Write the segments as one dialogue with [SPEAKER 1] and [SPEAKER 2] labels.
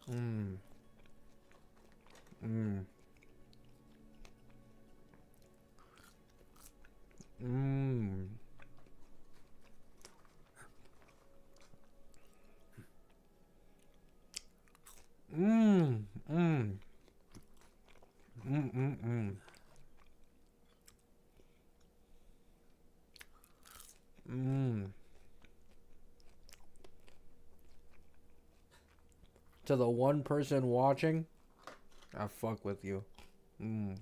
[SPEAKER 1] Mmm. Mmm. Mmm. Mmm. Mmm. Mmm. Mmm. Mmm. Mmm. To the one person watching, I fuck with you. Mmm.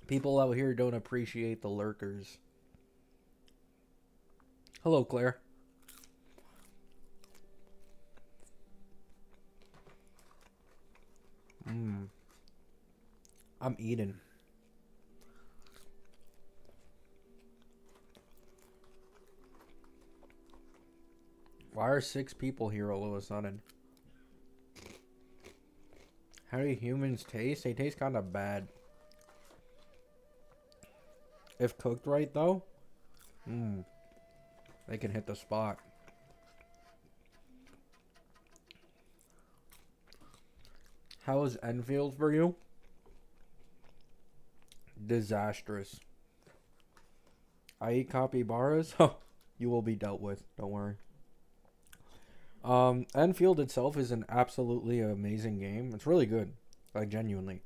[SPEAKER 1] People out here don't appreciate the lurkers. Hello, Claire. Mmm. I'm eating. Why are 6 people here all of a sudden? How do humans taste? They taste kind of bad. If cooked right, though, mmm, they can hit the spot. How is Enfield for you? Disastrous. I eat capybaras? You will be dealt with. Don't worry. Enfield itself is an absolutely amazing game. It's really good. Like, genuinely.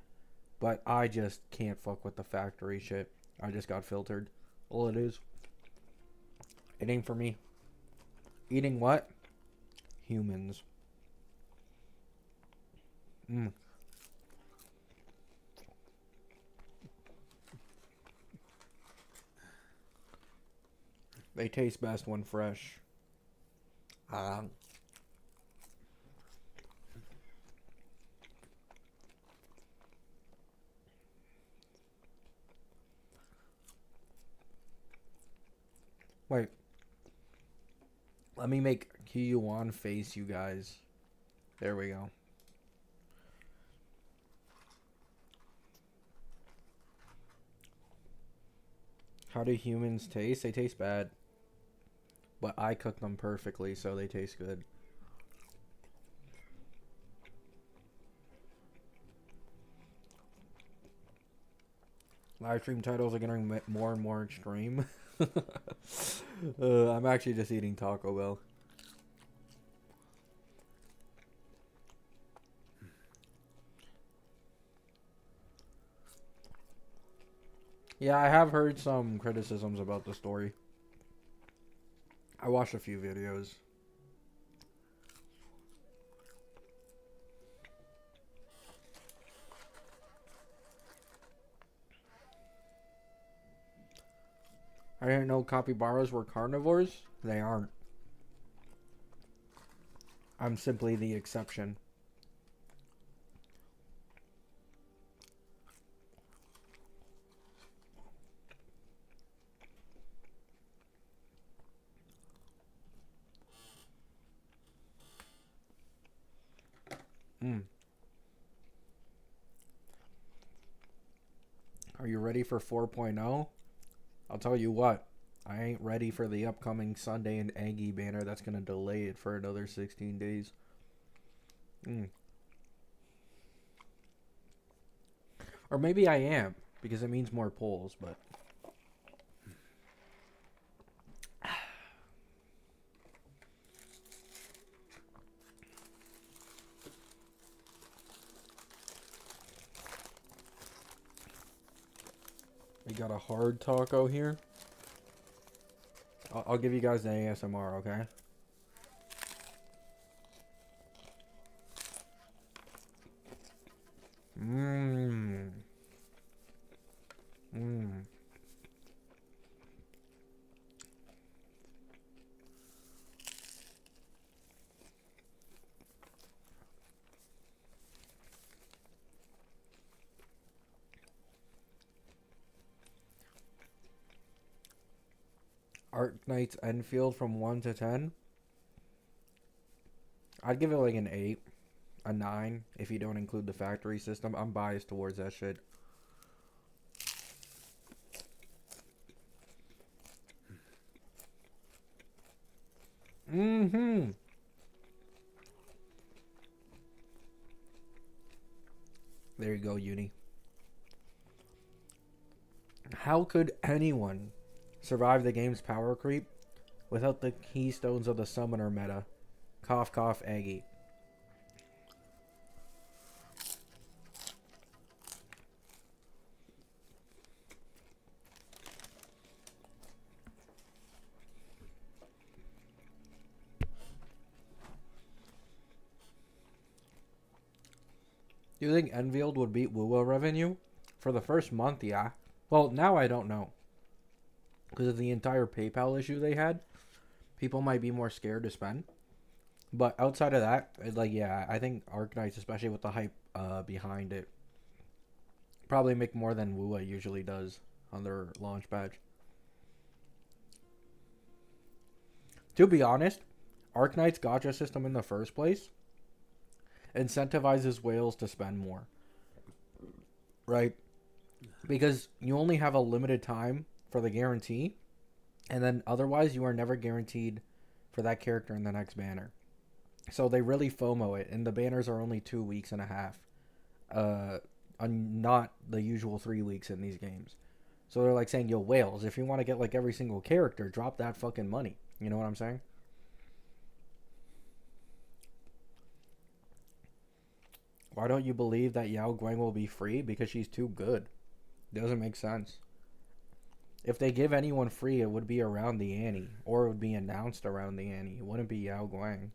[SPEAKER 1] But I just can't fuck with the factory shit. I just got filtered. All it is. It ain't for me. Eating what? Humans. Mm. They taste best when fresh. Ah. Wait. Let me make Kiyuan face you guys. There we go. How do humans taste? They taste bad. But I cook them perfectly, so they taste good. Live stream titles are getting more and more extreme. I'm actually just eating Taco Bell. Yeah, I have heard some criticisms about the story. I watched a few videos. I didn't know capybaras were carnivores. They aren't. I'm simply the exception. Mm. Are you ready for 4.0? I'll tell you what. I ain't ready for the upcoming Sunday and Aggie banner that's going to delay it for another 16 days. Mm. Or maybe I am, because it means more polls, but... We got a hard taco here. I'll give you guys the ASMR, okay? Mmm. Mmm. Arknight's Enfield from 1 to 10. I'd give it like an 8. A 9 if you don't include the factory system. I'm biased towards that shit. Mm-hmm. There you go, Uni. How could anyone survive the game's power creep without the keystones of the summoner meta? Cough, cough, Aggie. Do you think Enfield would beat Wuwa revenue? For the first month, yeah. Well, now I don't know. Because of the entire PayPal issue they had, people might be more scared to spend. But outside of that, like, yeah, I think Arknights, especially with the hype behind it, probably make more than Wuwa usually does on their launch badge. To be honest, Arknight's gacha system in the first place incentivizes whales to spend more, right? Because you only have a limited time for the guarantee, and then otherwise you are never guaranteed for that character in the next banner. So they really FOMO it, and the banners are only 2 weeks and a half, not the usual 3 weeks in these games. So they're like saying, "Yo, whales, if you want to get like every single character, drop that fucking money." You know what I'm saying? Why don't you believe that Yao Guang will be free? Because she's too good. Doesn't make sense. If they give anyone free, it would be around the Annie, or it would be announced around the Annie. It wouldn't be Yao Guang.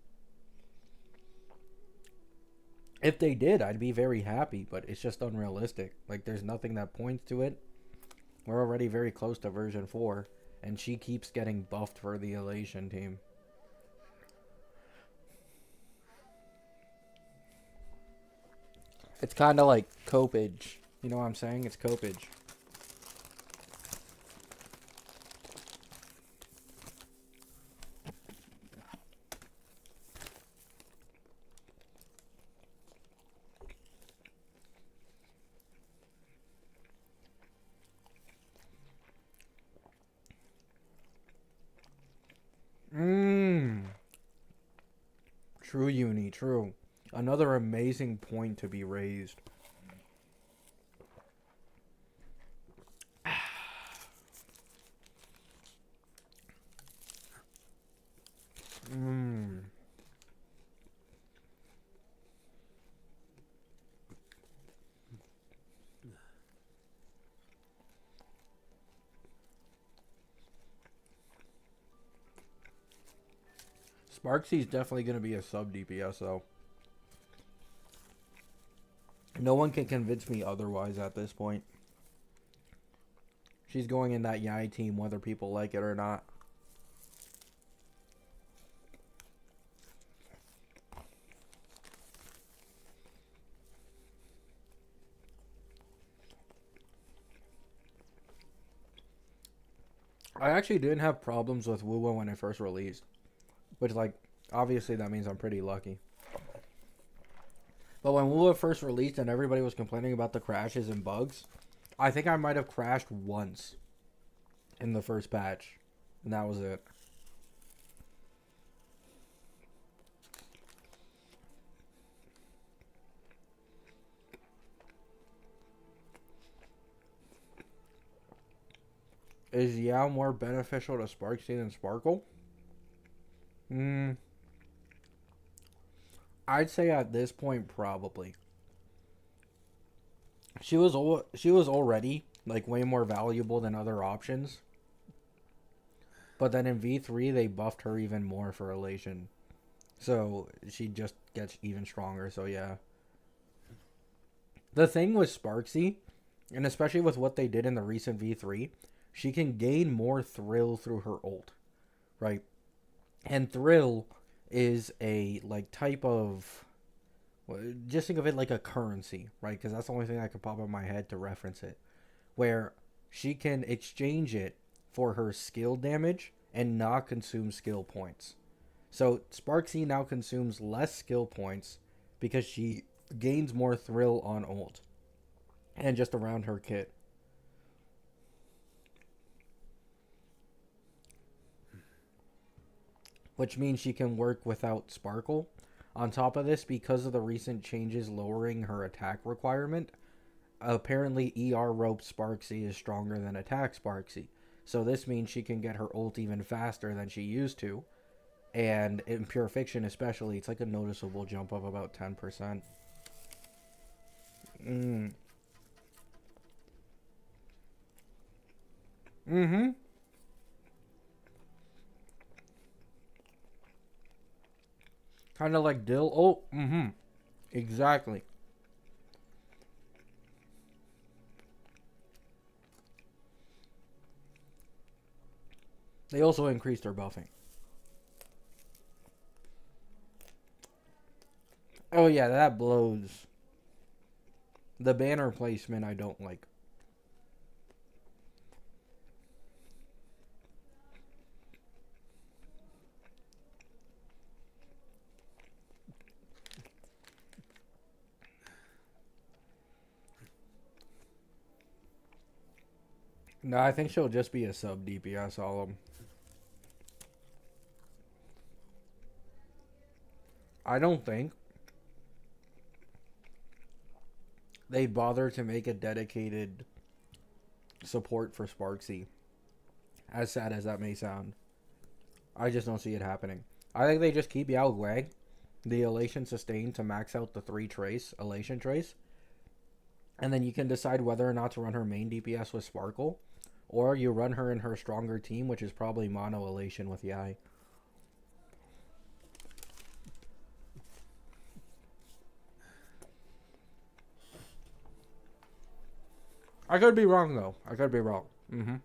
[SPEAKER 1] If they did, I'd be very happy, but it's just unrealistic. Like, there's nothing that points to it. We're already very close to version 4, and she keeps getting buffed for the Elation team. It's kind of like copage. You know what I'm saying? It's copage. Mmm. True, Uni, true. Another amazing point to be raised. Mmm. Sparksy's definitely going to be a sub DPS, though. No one can convince me otherwise at this point. She's going in that Yai team whether people like it or not. I actually didn't have problems with Wuwa when it first released. Which, like, obviously that means I'm pretty lucky. But when Wuwa first released and everybody was complaining about the crashes and bugs, I think I might have crashed once in the first patch. And that was it. Is Yao more beneficial to Sparksy than Sparkle? I'd say at this point probably. She was already like way more valuable than other options. But then in V3 they buffed her even more for Elation. So she just gets even stronger, so yeah. The thing with Sparksy, and especially with what they did in the recent V3, she can gain more thrill through her ult, right? And thrill is a like type of, just think of it like a currency, right? Because that's the only thing I can pop in my head to reference it, where she can exchange it for her skill damage and not consume skill points. So Sparksy now consumes less skill points because she gains more thrill on ult and just around her kit. which means she can work without Sparkle. On top of this, because of the recent changes lowering her attack requirement, apparently ER Rope Sparksy is stronger than Attack Sparksy. So this means she can get her ult even faster than she used to. And in Pure Fiction especially, it's like a noticeable jump of about 10%. Mm-hmm. Kind of like Dill. Oh, mm-hmm. Exactly. They also increased their buffing. Oh yeah, that blows. The banner placement I don't like. No, I think she'll just be a sub DPS Alum. I don't think they bother to make a dedicated support for Sparksy. As sad as that may sound. I just don't see it happening. I think they just keep Yao Guang, the Elation Sustain, to max out the 3 trace, Elation trace. And then you can decide whether or not to run her main DPS with Sparkle. Or you run her in her stronger team, which is probably Mono Elation with Yai. I could be wrong, though. I could be wrong. Mm-hmm.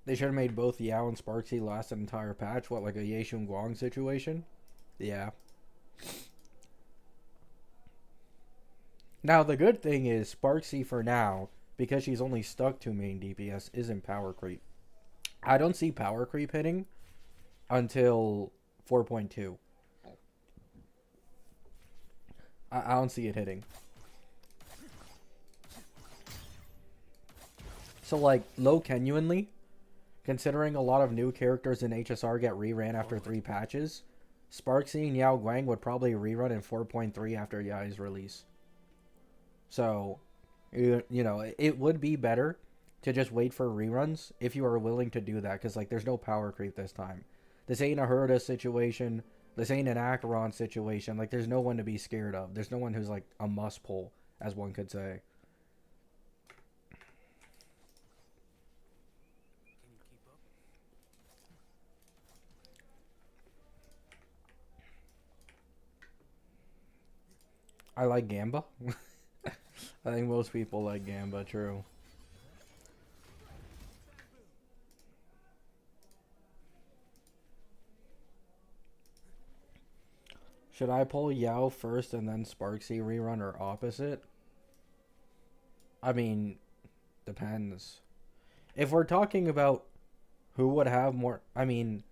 [SPEAKER 1] They should have made both Yao and Sparksy last an entire patch. What, like a Yeshun Guang situation? Yeah. Now, the good thing is Sparksy for now, because she's only stuck to main DPS, isn't power creep. I don't see power creep hitting until 4.2. I don't see it hitting. So, like, low genuinely, considering a lot of new characters in HSR get reran after 3 patches, Sparksy and Yao Guang would probably rerun in 4.3 after Yai's release. So, you know, it would be better to just wait for reruns if you are willing to do that, because, like, there's no power creep this time. This ain't a Herda situation. This ain't an Acheron situation. Like, there's no one to be scared of. There's no one who's, like, a must pull, as one could say. I like Gamba. I think most people like Gamba, true. Should I pull Yao first and then Sparksy rerun or opposite? I mean, depends. If we're talking about who would have more, I mean,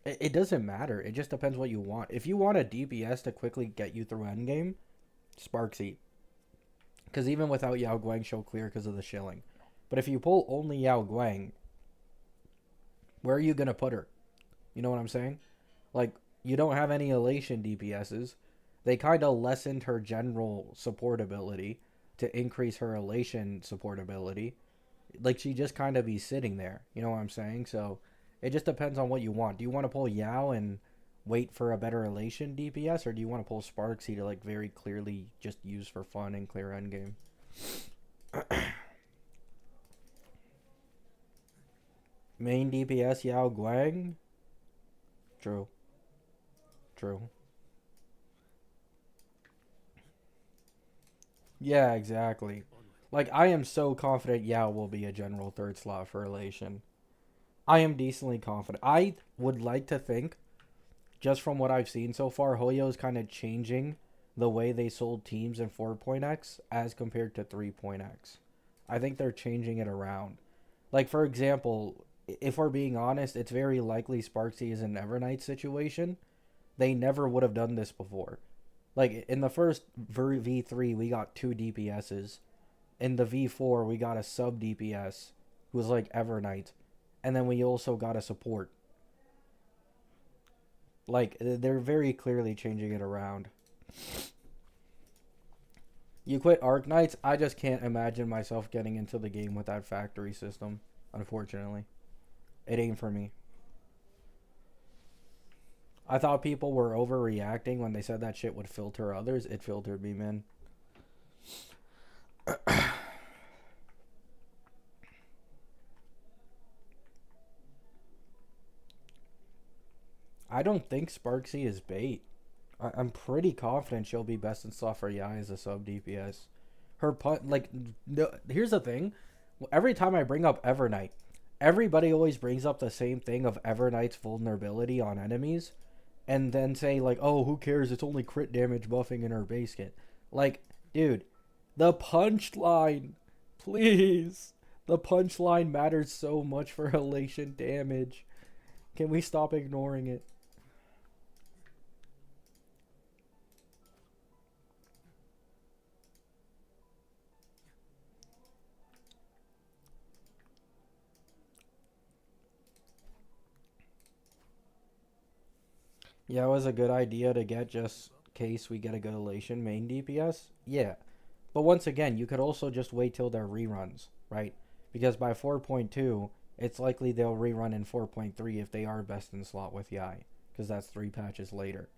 [SPEAKER 1] it doesn't matter. It just depends what you want. If you want a DPS to quickly get you through endgame, Sparksy. Because even without Yao Guang, she'll clear because of the shilling. But if you pull only Yao Guang, where are you going to put her? You know what I'm saying? Like, you don't have any Elation DPSs. They kind of lessened her general support ability to increase her Elation support ability. Like, she just kind of be sitting there. You know what I'm saying? So, it just depends on what you want. Do you want to pull Yao and wait for a better Elation DPS? Or do you want to pull Sparksy to, like, very clearly just use for fun and clear endgame? Main DPS Yao Guang? True. True. Yeah, exactly. Like, I am so confident Yao will be a general third slot for Elation. I am decently confident. I would like to think, just from what I've seen so far, Hoyo's kind of changing the way they sold teams in 4.x as compared to 3.x. I think they're changing it around. Like, for example, if we're being honest, it's very likely Sparksy is an Evernight situation. They never would have done this before. Like, in the first V3, we got two DPSs. In the V4, we got a sub DPS who was like Evernight. And then we also got a support. Like, they're very clearly changing it around. You quit Arknights, I just can't imagine myself getting into the game with that factory system, unfortunately. It ain't for me. I thought people were overreacting when they said that shit would filter others. It filtered me, man. I don't think Sparksy is bait. I'm pretty confident she'll be best in slot for Yai as a sub DPS. Her punt, like, no, here's the thing. Every time I bring up Evernight, everybody always brings up the same thing of Evernight's vulnerability on enemies, and then say, like, oh, who cares? It's only crit damage buffing in her base kit. Like, dude, the punchline, please. The punchline matters so much for elation damage. Can we stop ignoring it? Yeah, it was a good idea to get just in case we get a good elation main DPS. Yeah. But once again, you could also just wait till their reruns, right? Because by 4.2, it's likely they'll rerun in 4.3 if they are best in slot with Yai. Because that's 3 patches later.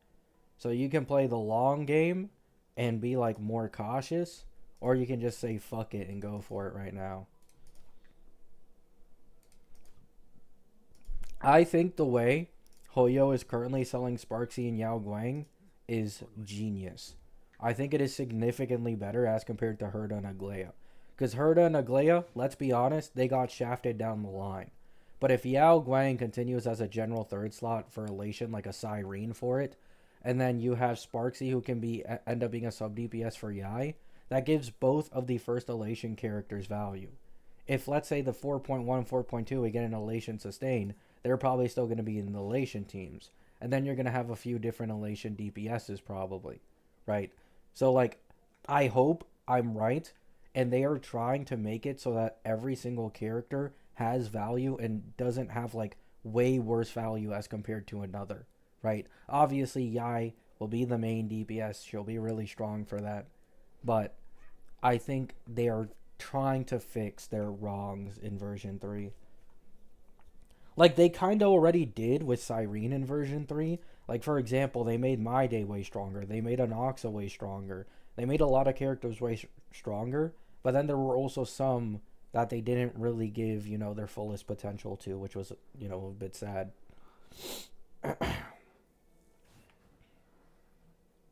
[SPEAKER 1] So you can play the long game and be like more cautious. Or you can just say fuck it and go for it right now. I think the way Hoyo is currently selling Sparksy and Yao Guang is genius. I think it is significantly better as compared to Herda and Aglaya. Because Herda and Aglaya, let's be honest, they got shafted down the line. But if Yao Guang continues as a general third slot for Elation, like a Cyrene for it, and then you have Sparksy who can be end up being a sub DPS for Yai, that gives both of the first Elation characters value. If, let's say, the 4.1, 4.2, we get an Elation sustain, they're probably still going to be in the Elation teams. And then you're going to have a few different Elation DPSs probably, right? So, like, I hope I'm right, and they are trying to make it so that every single character has value and doesn't have, like, way worse value as compared to another, right? Obviously, Yai will be the main DPS. She'll be really strong for that. But I think they are trying to fix their wrongs in version 3. Like, they kind of already did with Cyrene in version 3. Like, for example, they made My Day way stronger. They made Anoxa way stronger. They made a lot of characters way stronger. But then there were also some that they didn't really give, you know, their fullest potential to, which was, you know, a bit sad.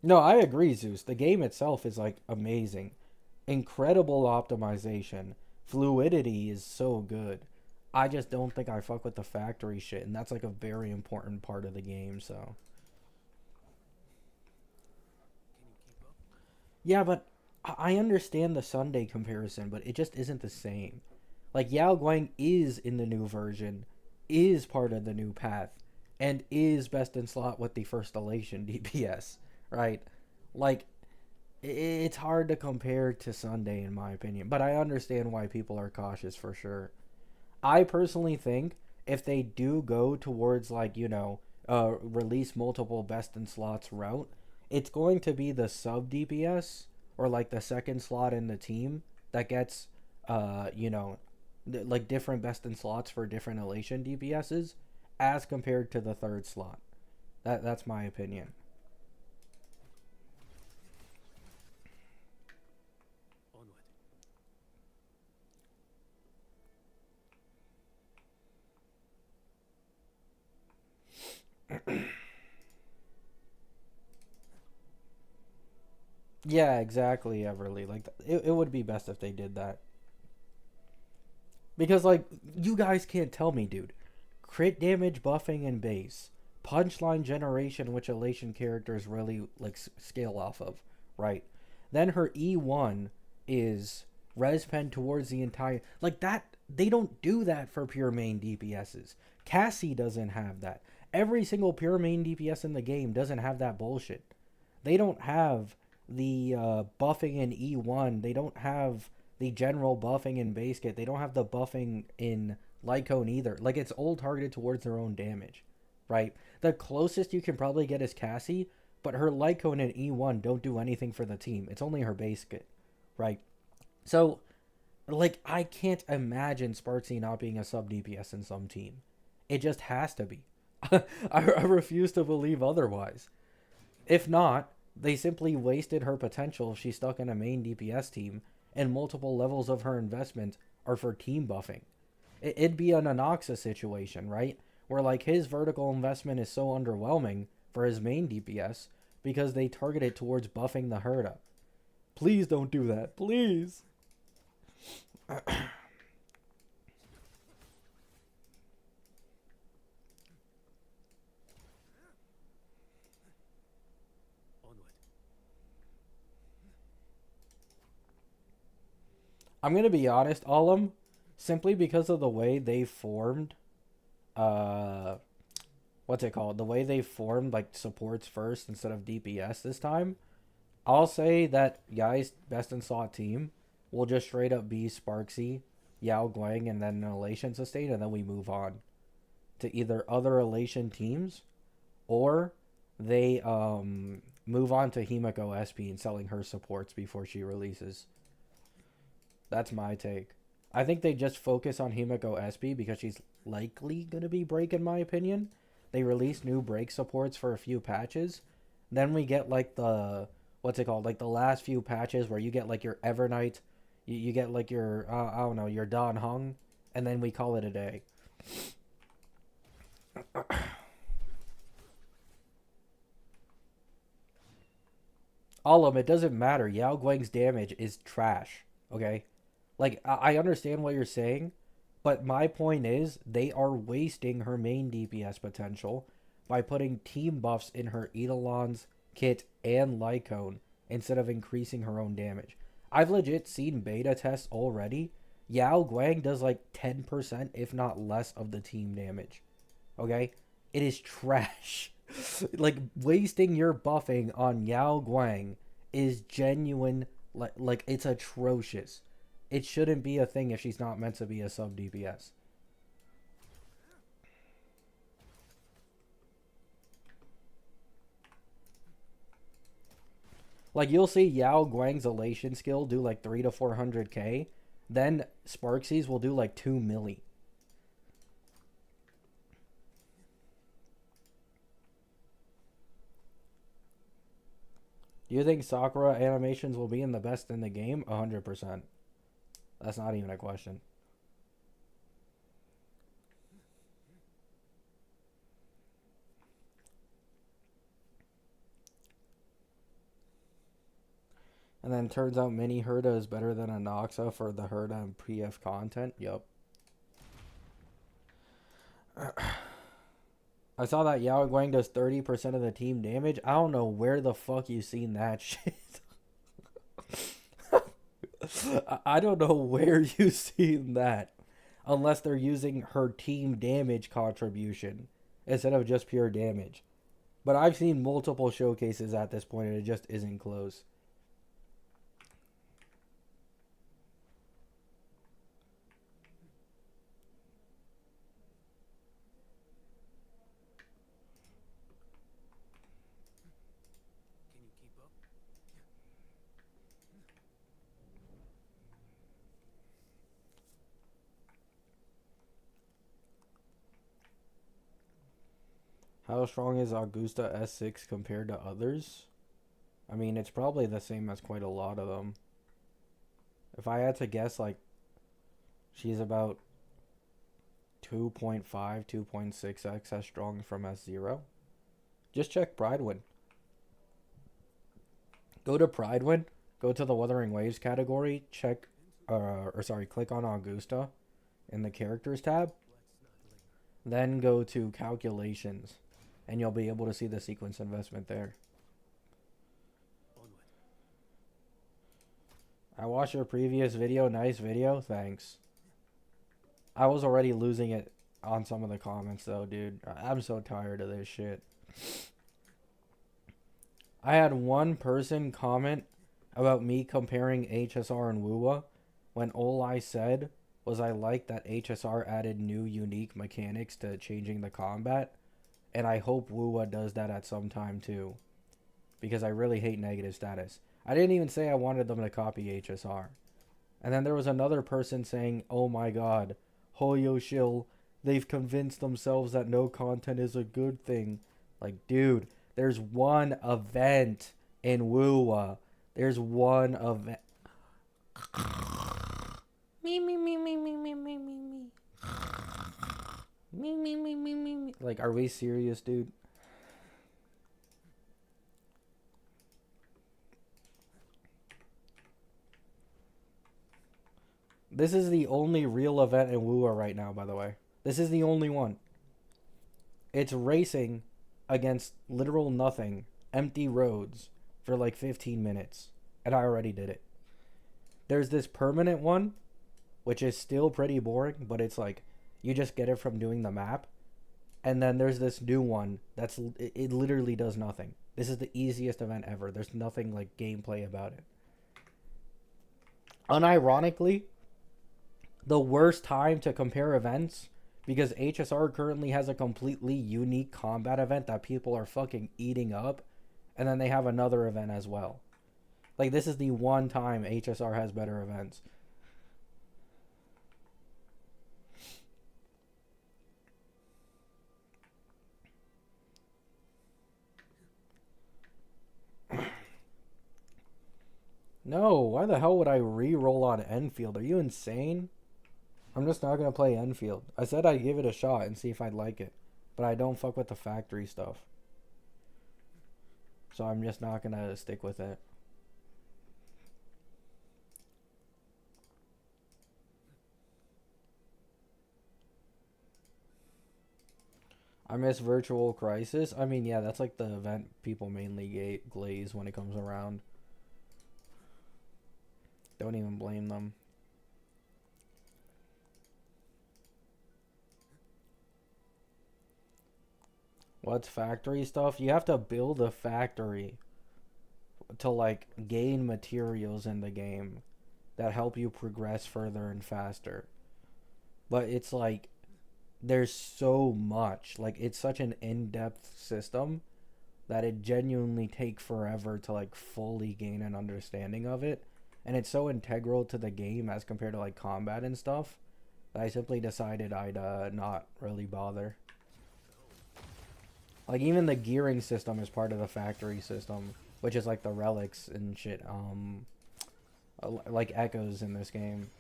[SPEAKER 1] No, I agree, Zeus. The game itself is, like, amazing. Incredible optimization. Fluidity is so good. I just don't think I fuck with the factory shit, and that's like a very important part of the game, so. Yeah, but I understand the Sunday comparison, but it just isn't the same. Like, Yao Guang is in the new version, is part of the new path, and is best in slot with the first Elation DPS, right? Like, it's hard to compare to Sunday, in my opinion, but I understand why people are cautious for sure. I personally think if they do go towards, like, you know, release multiple best in slots route, it's going to be the sub DPS or like the second slot in the team that gets you know, like different best in slots for different Elation DPSs as compared to the third slot. That's my opinion. Yeah, exactly, Everly. Like, it would be best if they did that. Because, like, you guys can't tell me, dude. Crit damage buffing and base. Punchline generation, which Elation characters really, like, scale off of, right? Then her E1 is res pen towards the entire like that. They don't do that for pure main DPSs. Cassie doesn't have that. Every single pure main DPS in the game doesn't have that bullshit. They don't have the buffing in E1. They don't have the general buffing in base kit. They don't have the buffing in Lycone either. Like, it's all targeted towards their own damage, right? The closest you can probably get is Cassie, but her Lycone and E1 don't do anything for the team. It's only her base kit, right? So, like, I can't imagine Sparksy not being a sub DPS in some team. It just has to be. I refuse to believe otherwise. If not, they simply wasted her potential if she's stuck in a main DPS team, and multiple levels of her investment are for team buffing. It'd be an Anoxa situation, right? Where, like, his vertical investment is so underwhelming for his main DPS because they target it towards buffing the Herda. Please don't do that. Please. I'm going to be honest, Alum, simply because of the way they formed, uh, what's it called? The way they formed, like, supports first instead of DPS this time. I'll say that Yai's best in slot team will just straight up be Sparksy, Yao Guang, and then an Elation sustain, and then we move on to either other Elation teams, or they move on to Himiko SP and selling her supports before she releases. That's my take. I think they just focus on Himiko SP because she's likely going to be break, in my opinion. They release new break supports for a few patches. Then we get, like, the, what's it called? Like, the last few patches where you get, like, your Evernight. You get, like, your, I don't know, your Dan Heng. And then we call it a day. All of them, it doesn't matter. Yao Guang's damage is trash. Okay? Like, I understand what you're saying, but my point is they are wasting her main DPS potential by putting team buffs in her Eidolon's kit and Lycone instead of increasing her own damage. I've legit seen beta tests already. Yao Guang does like 10%, if not less, of the team damage. Okay? It is trash. Like, wasting your buffing on Yao Guang is genuine. Like, it's atrocious. It shouldn't be a thing if she's not meant to be a sub DPS. Like, you'll see Yao Guang's Elation skill do like 3 to 400k. Then Sparksy's will do like 2 milli. Do you think Sakura animations will be in the best in the game? 100%. That's not even a question. And then turns out Mini Herda is better than Anoxa for the Herda and PF content. Yup. I saw that Yao Guang does 30% of the team damage. I don't know where the fuck you seen that shit. I don't know where you seen that. Unless they're using her team damage contribution instead of just pure damage. But I've seen multiple showcases at this point and it just isn't close. How strong is Augusta S6 compared to others? I mean, it's probably the same as quite a lot of them. If I had to guess, like, she's about 2.5, 2.6x as strong from S0. Just check Pridewind. Go to Pridewind, go to the Wuthering Waves category, check, click on Augusta in the Characters tab. Then go to Calculations, and you'll be able to see the sequence investment there. I watched your previous video. Nice video. Thanks. I was already losing it on some of the comments though, dude. I'm so tired of this shit. I had one person comment about me comparing HSR and WUWA when all I said was I like that HSR added new unique mechanics to changing the combat, and I hope WUWA does that at some time too, because I really hate negative status. I didn't even say I wanted them to copy HSR. And then there was another person saying, oh my god, Hoyo Shill, they've convinced themselves that no content is a good thing. Like, dude, there's one event in WUWA. There's one event. Me, me, me, me, me, me, me, me, me. Me, me, me, me, me, me. Like, are we serious, dude? This is the only real event in WUWA right now, by the way. This is the only one. It's racing against literal nothing, empty roads for like 15 minutes. And I already did it. There's this permanent one, which is still pretty boring, but it's like you just get it from doing the map. And then there's this new one that's it literally does nothing. This is the easiest event ever. There's nothing like gameplay about it. Unironically, the worst time to compare events, because HSR currently has a completely unique combat event that people are fucking eating up, and then they have another event as well. Like, this is the one time HSR has better events. No, why the hell would I re-roll on Enfield? Are you insane? I'm just not going to play Enfield. I said I'd give it a shot and see if I'd like it. But I don't fuck with the factory stuff. So I'm just not going to stick with it. I miss Virtual Crisis. I mean, yeah, that's like the event people mainly glaze when it comes around. Don't even blame them. What's factory stuff? You have to build a factory to like gain materials in the game that help you progress further and faster. But it's like there's so much. Like, it's such an in-depth system that it genuinely takes forever to like fully gain an understanding of it. And it's so integral to the game as compared to like combat and stuff that I simply decided I'd not really bother. Like, even the gearing system is part of the factory system, which is like the relics and shit, like echoes in this game.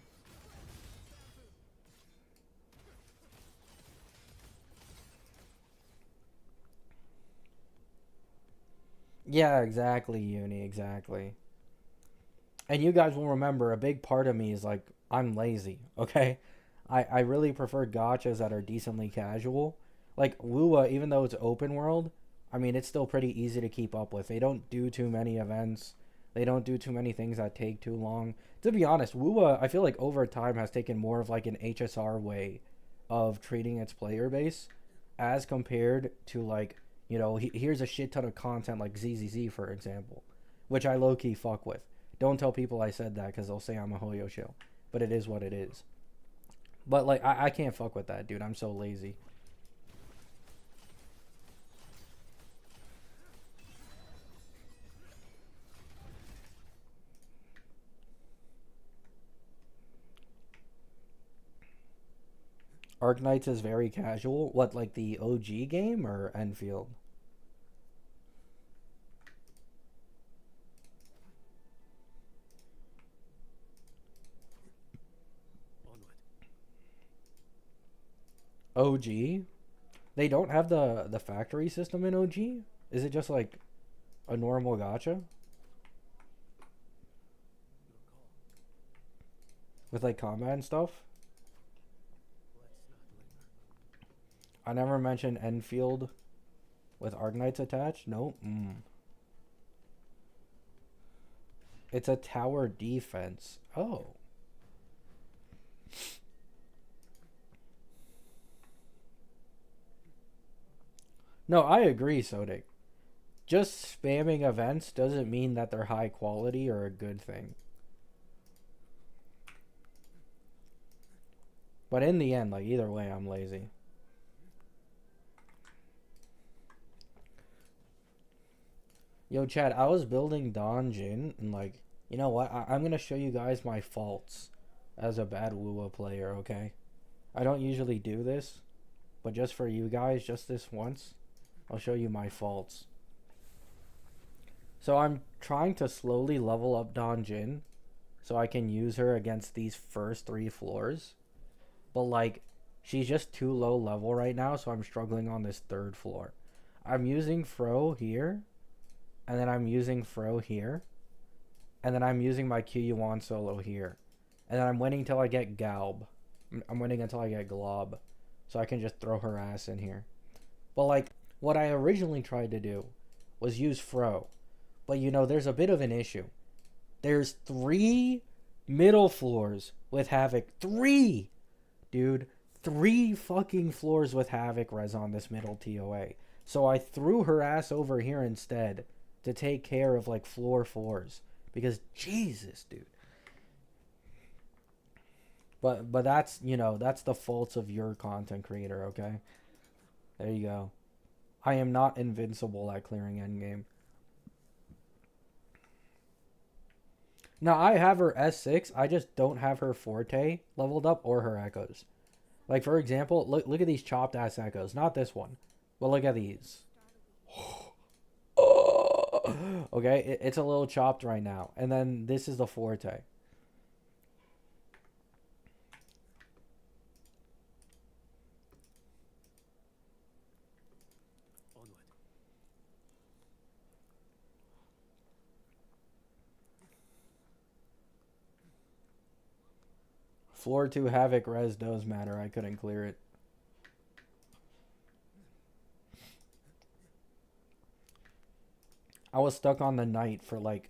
[SPEAKER 1] Yeah, exactly, Uni, exactly. And you guys will remember a big part of me is like, I'm lazy, okay? I really prefer gachas that are decently casual. Like WUWA, even though it's open world, I mean, it's still pretty easy to keep up with. They don't do too many events. They don't do too many things that take too long. To be honest, WUWA, I feel like over time has taken more of like an HSR way of treating its player base as compared to like, you know, here's a shit ton of content like ZZZ, for example, which I low-key fuck with. Don't tell people I said that because they'll say I'm a Hoyo shill. But it is what it is. But, like, I can't fuck with that, dude. I'm so lazy. Arknights is very casual. What, like the OG game or Enfield? OG? They don't have the factory system in OG? Is it just like a normal gacha? With like combat and stuff? I never mentioned Enfield with Arknights attached. Nope. It's a tower defense. Oh. No, I agree, Sodic. Just spamming events doesn't mean that they're high quality or a good thing. But in the end, like, either way, I'm lazy. Yo, Chad, I was building Don Jin, and, like, you know what? I'm going to show you guys my faults as a bad Wuwa player, okay? I don't usually do this, but just for you guys, just this once, I'll show you my faults. So I'm trying to slowly level up Don Jin so I can use her against these first 3 floors. But, like, she's just too low level right now, so I'm struggling on this 3rd floor. I'm using Fro here, and then I'm using Fro here, and then I'm using my Q Yuan solo here. And then I'm waiting until I get Galb. I'm waiting until I get Glob, so I can just throw her ass in here. But, like, what I originally tried to do was use Fro. But, you know, there's a bit of an issue. There's 3 middle floors with Havoc. 3! Dude, 3 fucking floors with Havoc res on this middle TOA. So I threw her ass over here instead to take care of, like, floor 4s. Because, Jesus, dude. But that's, you know, that's the faults of your content creator, okay? There you go. I am not invincible at clearing endgame. Now, I have her S6. I just don't have her Forte leveled up or her Echoes. Like, for example, look at these chopped-ass Echoes. Not this one. But look at these. Okay, it's a little chopped right now. And then this is the Forte. Floor 2 Havoc res does matter. I couldn't clear it. I was stuck on the Knight for like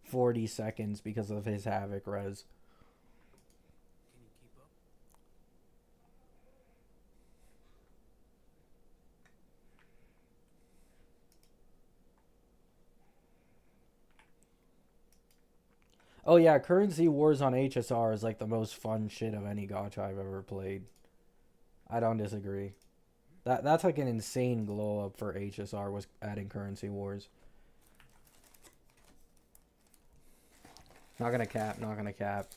[SPEAKER 1] 40 seconds because of his Havoc res. Oh yeah, Currency Wars on HSR is like the most fun shit of any gacha I've ever played. I don't disagree. That's like an insane glow up for HSR was adding Currency Wars. Not gonna cap, not gonna cap.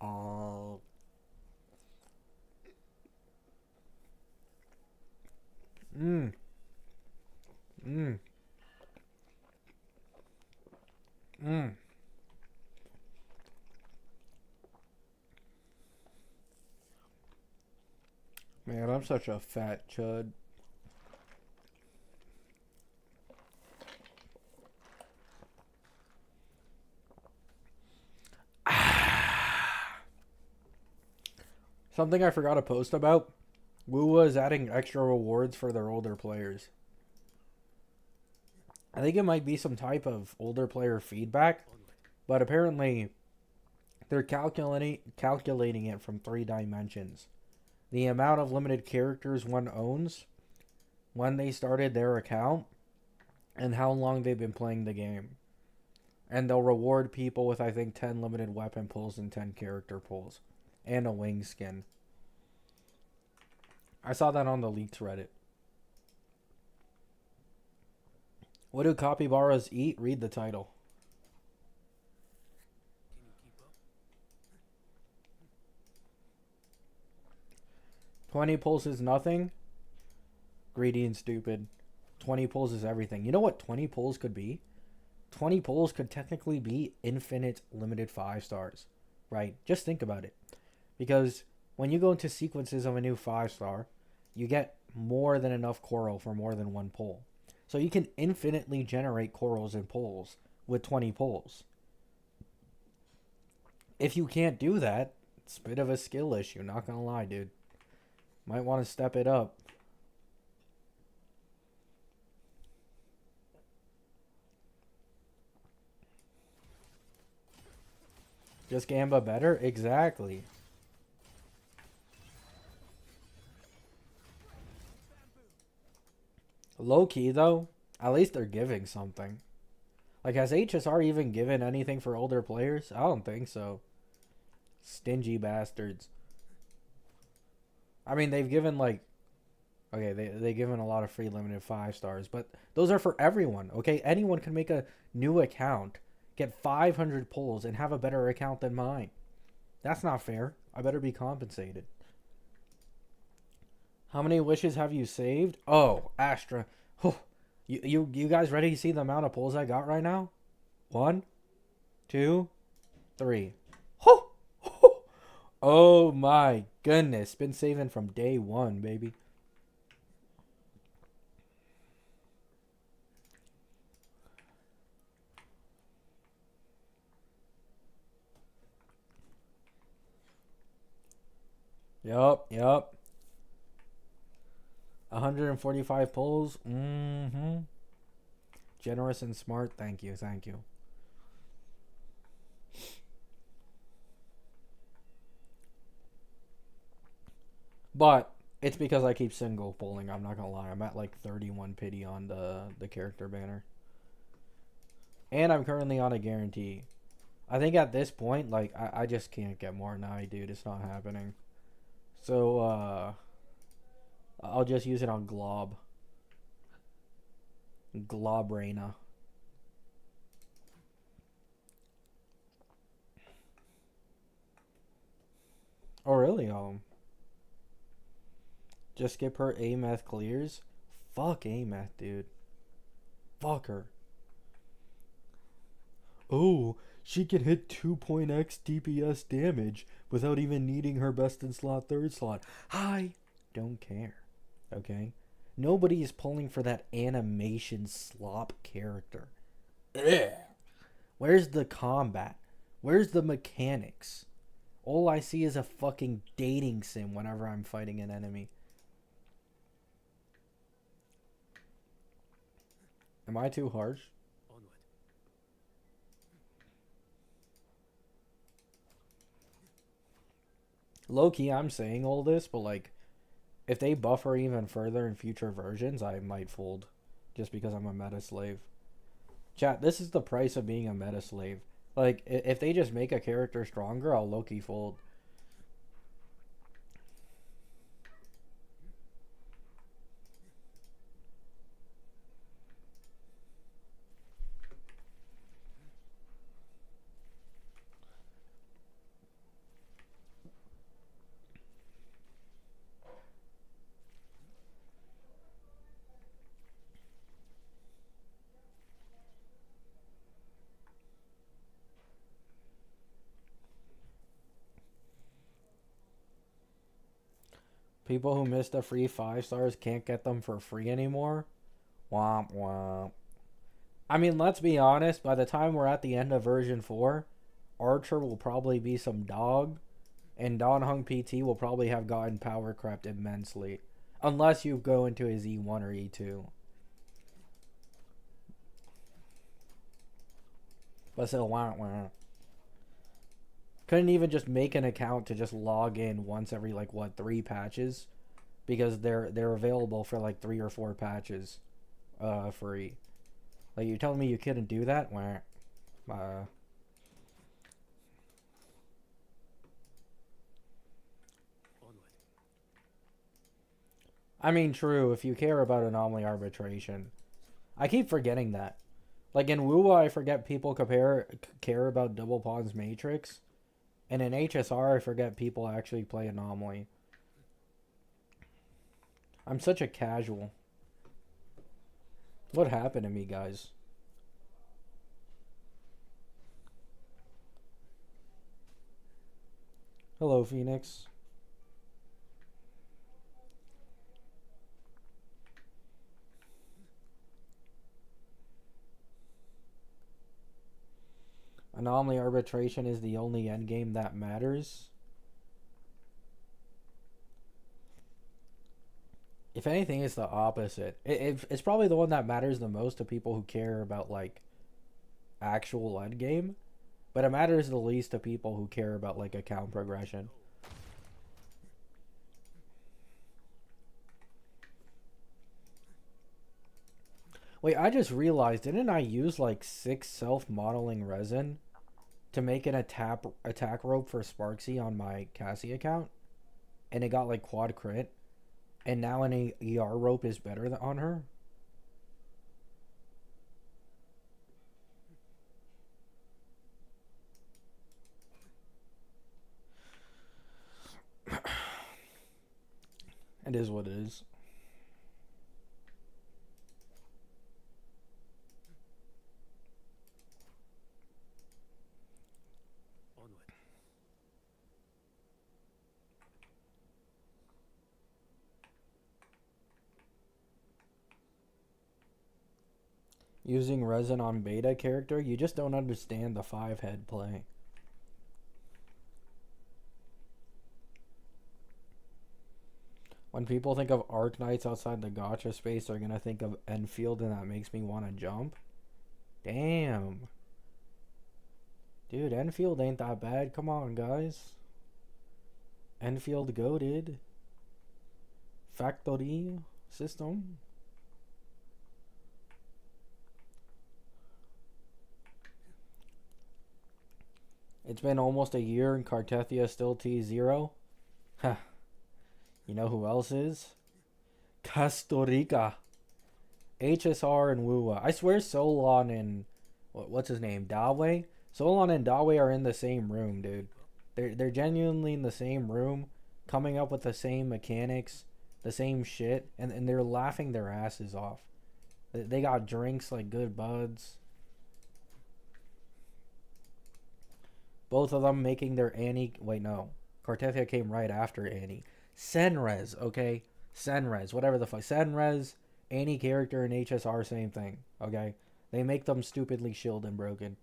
[SPEAKER 1] Oh. Mmm. Mmm. Mmm. Man, I'm such a fat chud. Something I forgot to post about. Wuwa is adding extra rewards for their older players. I think it might be some type of older player feedback, but apparently they're calculating it from 3 dimensions. The amount of limited characters one owns, when they started their account, and how long they've been playing the game. And they'll reward people with, I think, 10 limited weapon pulls and 10 character pulls. And a wing skin. I saw that on the leaks Reddit. What do capybaras eat? Read the title. Can 20 pulls is nothing? Greedy and stupid. 20 pulls is everything. You know what 20 pulls could be? 20 pulls could technically be infinite limited 5 stars, right? Just think about it. Because when you go into sequences of a new 5-star, you get more than enough coral for more than one pull. So you can infinitely generate corals and pulls with 20 pulls. If you can't do that, it's a bit of a skill issue, not gonna lie, dude. Might want to step it up. Just Gamba better? Exactly. Low key though, at least they're giving something. Like, has HSR even given anything for older players? I don't think so. Stingy bastards. I mean, they've given like, okay, they given a lot of free limited 5-stars, but those are for everyone. Okay, anyone can make a new account, get 500 pulls, and have a better account than mine. That's not fair. I better be compensated. How many wishes have you saved? Oh, Astra. Oh, you guys ready to see the amount of pulls I got right now? 1, 2, 3. Oh, oh, oh my goodness. Been saving from day one, baby. Yup. 145 pulls. Mm-hmm. Generous and smart. Thank you. But it's because I keep single pulling. I'm not gonna lie. I'm at like 31 pity on the character banner, and I'm currently on a guarantee. I think at this point, like I just can't get more now, dude. It's not happening. So I'll just use it on Globrena. Oh really? Just skip her Ameth clears. Fuck Ameth, dude. Fuck her. Oh, she can hit 2.x DPS damage without even needing her best in slot third slot. I don't care. Okay? Nobody is pulling for that animation slop character. Ugh. Where's the combat? Where's the mechanics? All I see is a fucking dating sim whenever I'm fighting an enemy. Am I too harsh? Low key, I'm saying all this, but like, if they buff her even further in future versions, I might fold. Just because I'm a meta slave. Chat, this is the price of being a meta slave. Like, if they just make a character stronger, I'll low key fold. People who missed the free 5-stars can't get them for free anymore. Womp womp. I mean, let's be honest. By the time we're at the end of version 4, Archer will probably be some dog, and Dan Hung PT will probably have gotten power crept immensely. Unless you go into his E1 or E2. But still, wah, wah. Couldn't even just make an account to just log in once every like what 3 patches, because they're available for like 3 or 4 patches, free. Like you're telling me you couldn't do that? I mean, true. If you care about anomaly arbitration, I keep forgetting that. Like in WoWa, I forget people care about double pawns matrix. And in HSR, I forget people actually play Anomaly. I'm such a casual. What happened to me, guys? Hello, Phoenix. Anomaly arbitration is the only endgame that matters. If anything, it's the opposite. It's probably the one that matters the most to people who care about like actual endgame, but it matters the least to people who care about like account progression. Wait, I just realized, didn't I use like 6 self-modeling resin to make an attack rope for Sparksy on my Cassie account? And it got like quad crit. And now an ER rope is better on her? It is what it is. Using resin on beta character, you just don't understand the 5-head play. When people think of Arknights outside the gacha space, they're gonna think of Enfield, and that makes me want to jump. Damn. Dude, Enfield ain't that bad. Come on, guys. Enfield goated. Factory system. It's been almost a year and Cartethia still T0. Huh. You know who else is? Costa Rica. HSR and Wuwa. I swear Solon and what's his name? Dawe? Solon and Dawe are in the same room, dude. They're genuinely in the same room, coming up with the same mechanics, the same shit, and they're laughing their asses off. They got drinks like good buds. Both of them making their Annie. Wait, no. Cartethia came right after Annie. Senrez, okay? Senrez, whatever the fuck. Senrez, Annie character, and HSR, same thing, okay? They make them stupidly shielded and broken.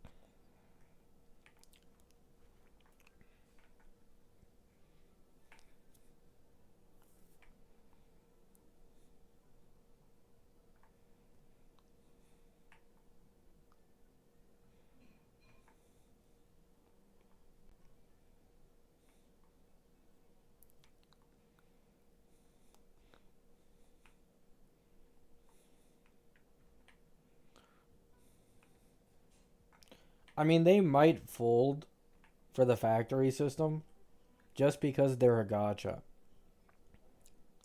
[SPEAKER 1] I mean, they might fold for the factory system just because they're a gacha.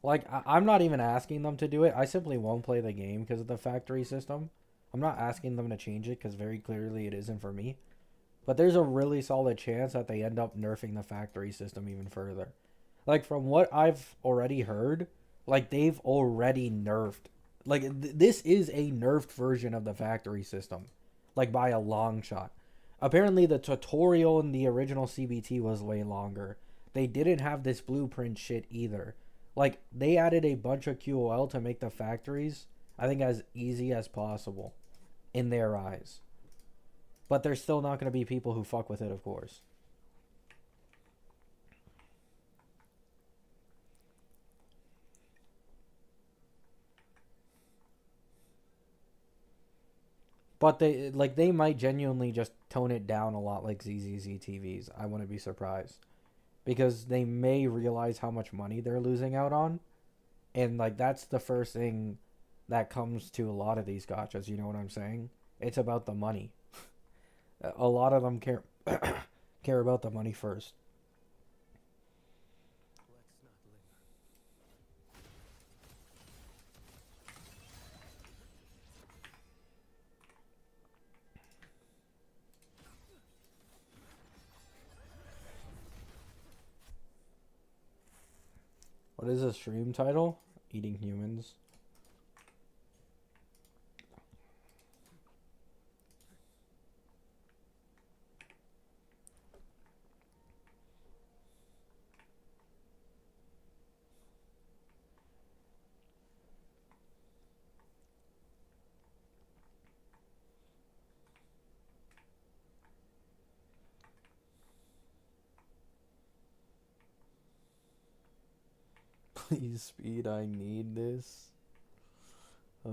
[SPEAKER 1] Like, I'm not even asking them to do it. I simply won't play the game because of the factory system. I'm not asking them to change it because very clearly it isn't for me. But there's a really solid chance that they end up nerfing the factory system even further. Like, from what I've already heard, like, they've already nerfed. Like, this is a nerfed version of the factory system. Like, by a long shot. Apparently, the tutorial in the original CBT was way longer. They didn't have this blueprint shit either. Like, they added a bunch of QOL to make the factories, I think, as easy as possible in their eyes. But there's still not going to be people who fuck with it, of course. But they might genuinely just tone it down a lot like ZZZ TVs. I wouldn't be surprised. Because they may realize how much money they're losing out on. And like that's the first thing that comes to a lot of these gachas, you know what I'm saying? It's about the money. A lot of them care care about the money first. What is the stream title? Eating humans. Please, speed, I need this. Uh,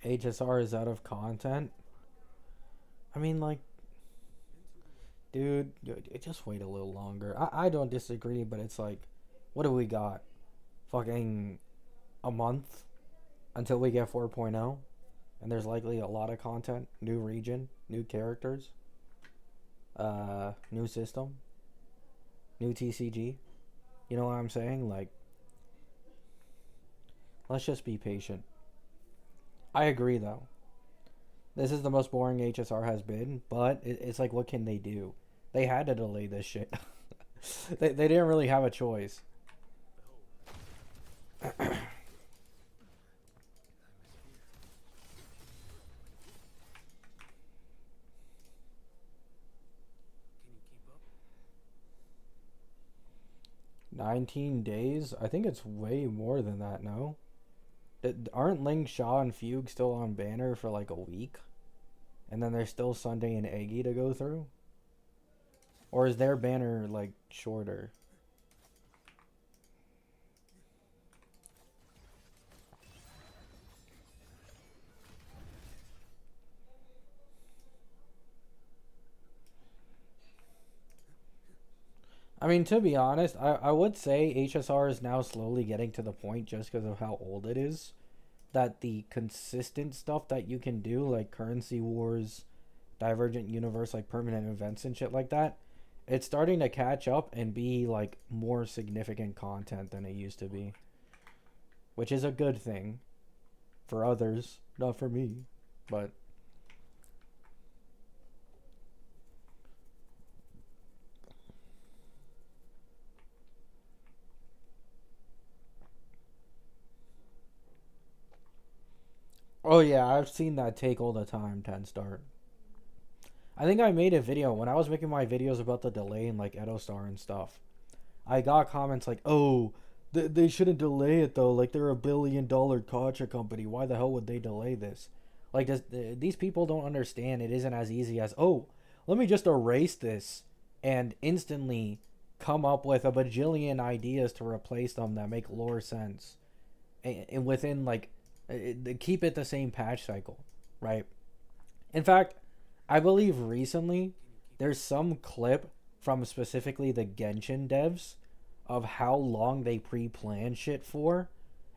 [SPEAKER 1] HSR is out of content. I mean, like, dude, just wait a little longer. I don't disagree, but it's like, what do we got? Fucking a month until we get 4.0, and there's likely a lot of content, new region, new characters, new system, new TCG. You know what I'm saying? Like, let's just be patient. I agree though. This is the most boring HSR has been, but it's like, what can they do? They had to delay this shit. They didn't really have a choice. 19 days? I think it's way more than that, no? Aren't Ling Sha and Fugue still on banner for like a week? And then there's still Sunday and Eggy to go through? Or is their banner like shorter? I mean, to be honest, I would say HSR is now slowly getting to the point, just because of how old it is, that the consistent stuff that you can do, like Currency Wars, Divergent Universe, like permanent events and shit like that, it's starting to catch up and be like more significant content than it used to be. Which is a good thing for others, not for me. But oh yeah, I've seen that take all the time, 10 start. I think I made a video when I was making my videos about the delay in like Edostar and stuff. I got comments like, "Oh, they shouldn't delay it though. Like they're $1 billion gacha company. Why the hell would they delay this?" Like these people don't understand. It isn't as easy as, "Oh, let me just erase this and instantly come up with a bajillion ideas to replace them that make lore sense." And within like keep it the same patch cycle, right? In fact, I believe recently there's some clip from specifically the Genshin devs of how long they pre-plan shit for,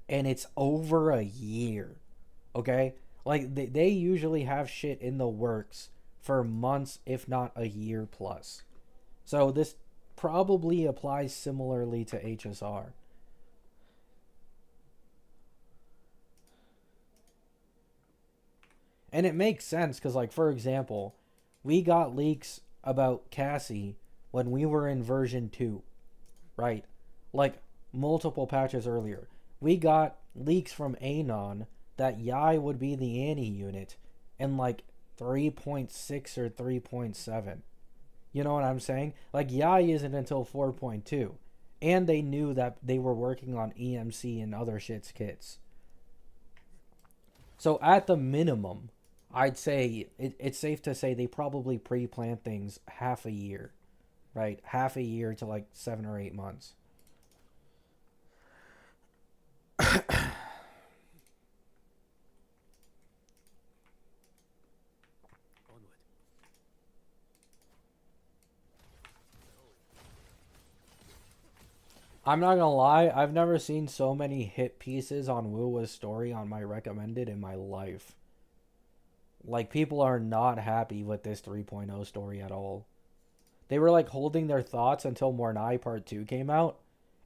[SPEAKER 1] and it's over a year. Okay? Like they usually have shit in the works for months, if not a year plus. So this probably applies similarly to HSR. And it makes sense because, like, for example, we got leaks about Cassie when we were in version 2, right? Like, multiple patches earlier. We got leaks from Anon that Yai would be the Annie unit in, like, 3.6 or 3.7. You know what I'm saying? Like, Yai isn't until 4.2. And they knew that they were working on EMC and other shit's kits. So at the minimum, I'd say it's safe to say they probably pre-plan things half a year, right? Half a year to like 7 or 8 months. I'm not gonna lie, I've never seen so many hit pieces on Wuwa's story on my recommended in my life. Like, people are not happy with this 3.0 story at all. They were like holding their thoughts until Mornai Part 2 came out.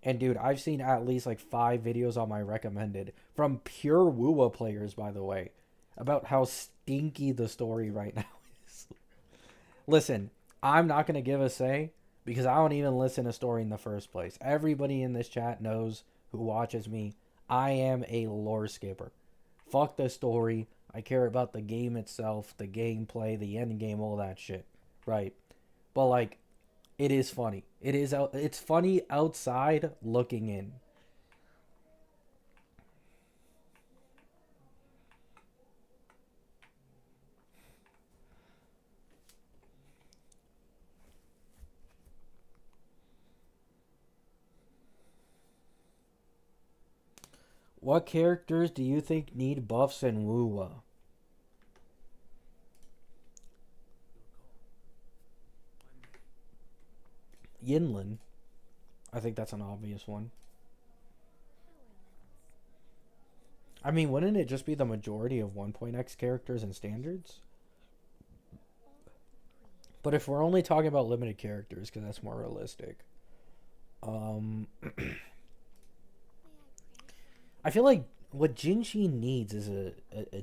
[SPEAKER 1] And dude, I've seen at least like 5 videos on my recommended from pure Wuwa players, by the way, about how stinky the story right now is. Listen, I'm not going to give a say because I don't even listen to story in the first place. Everybody in this chat knows, who watches me, I am a lore skipper. Fuck the story. I care about the game itself, the gameplay, the end game, all that shit. Right. But like, it is funny. It's funny outside looking in. What characters do you think need buffs in Wuwa? Yinlin. I think that's an obvious one. I mean, wouldn't it just be the majority of 1.x characters and standards? But if we're only talking about limited characters, because that's more realistic, um, I feel like what Jinshi needs is a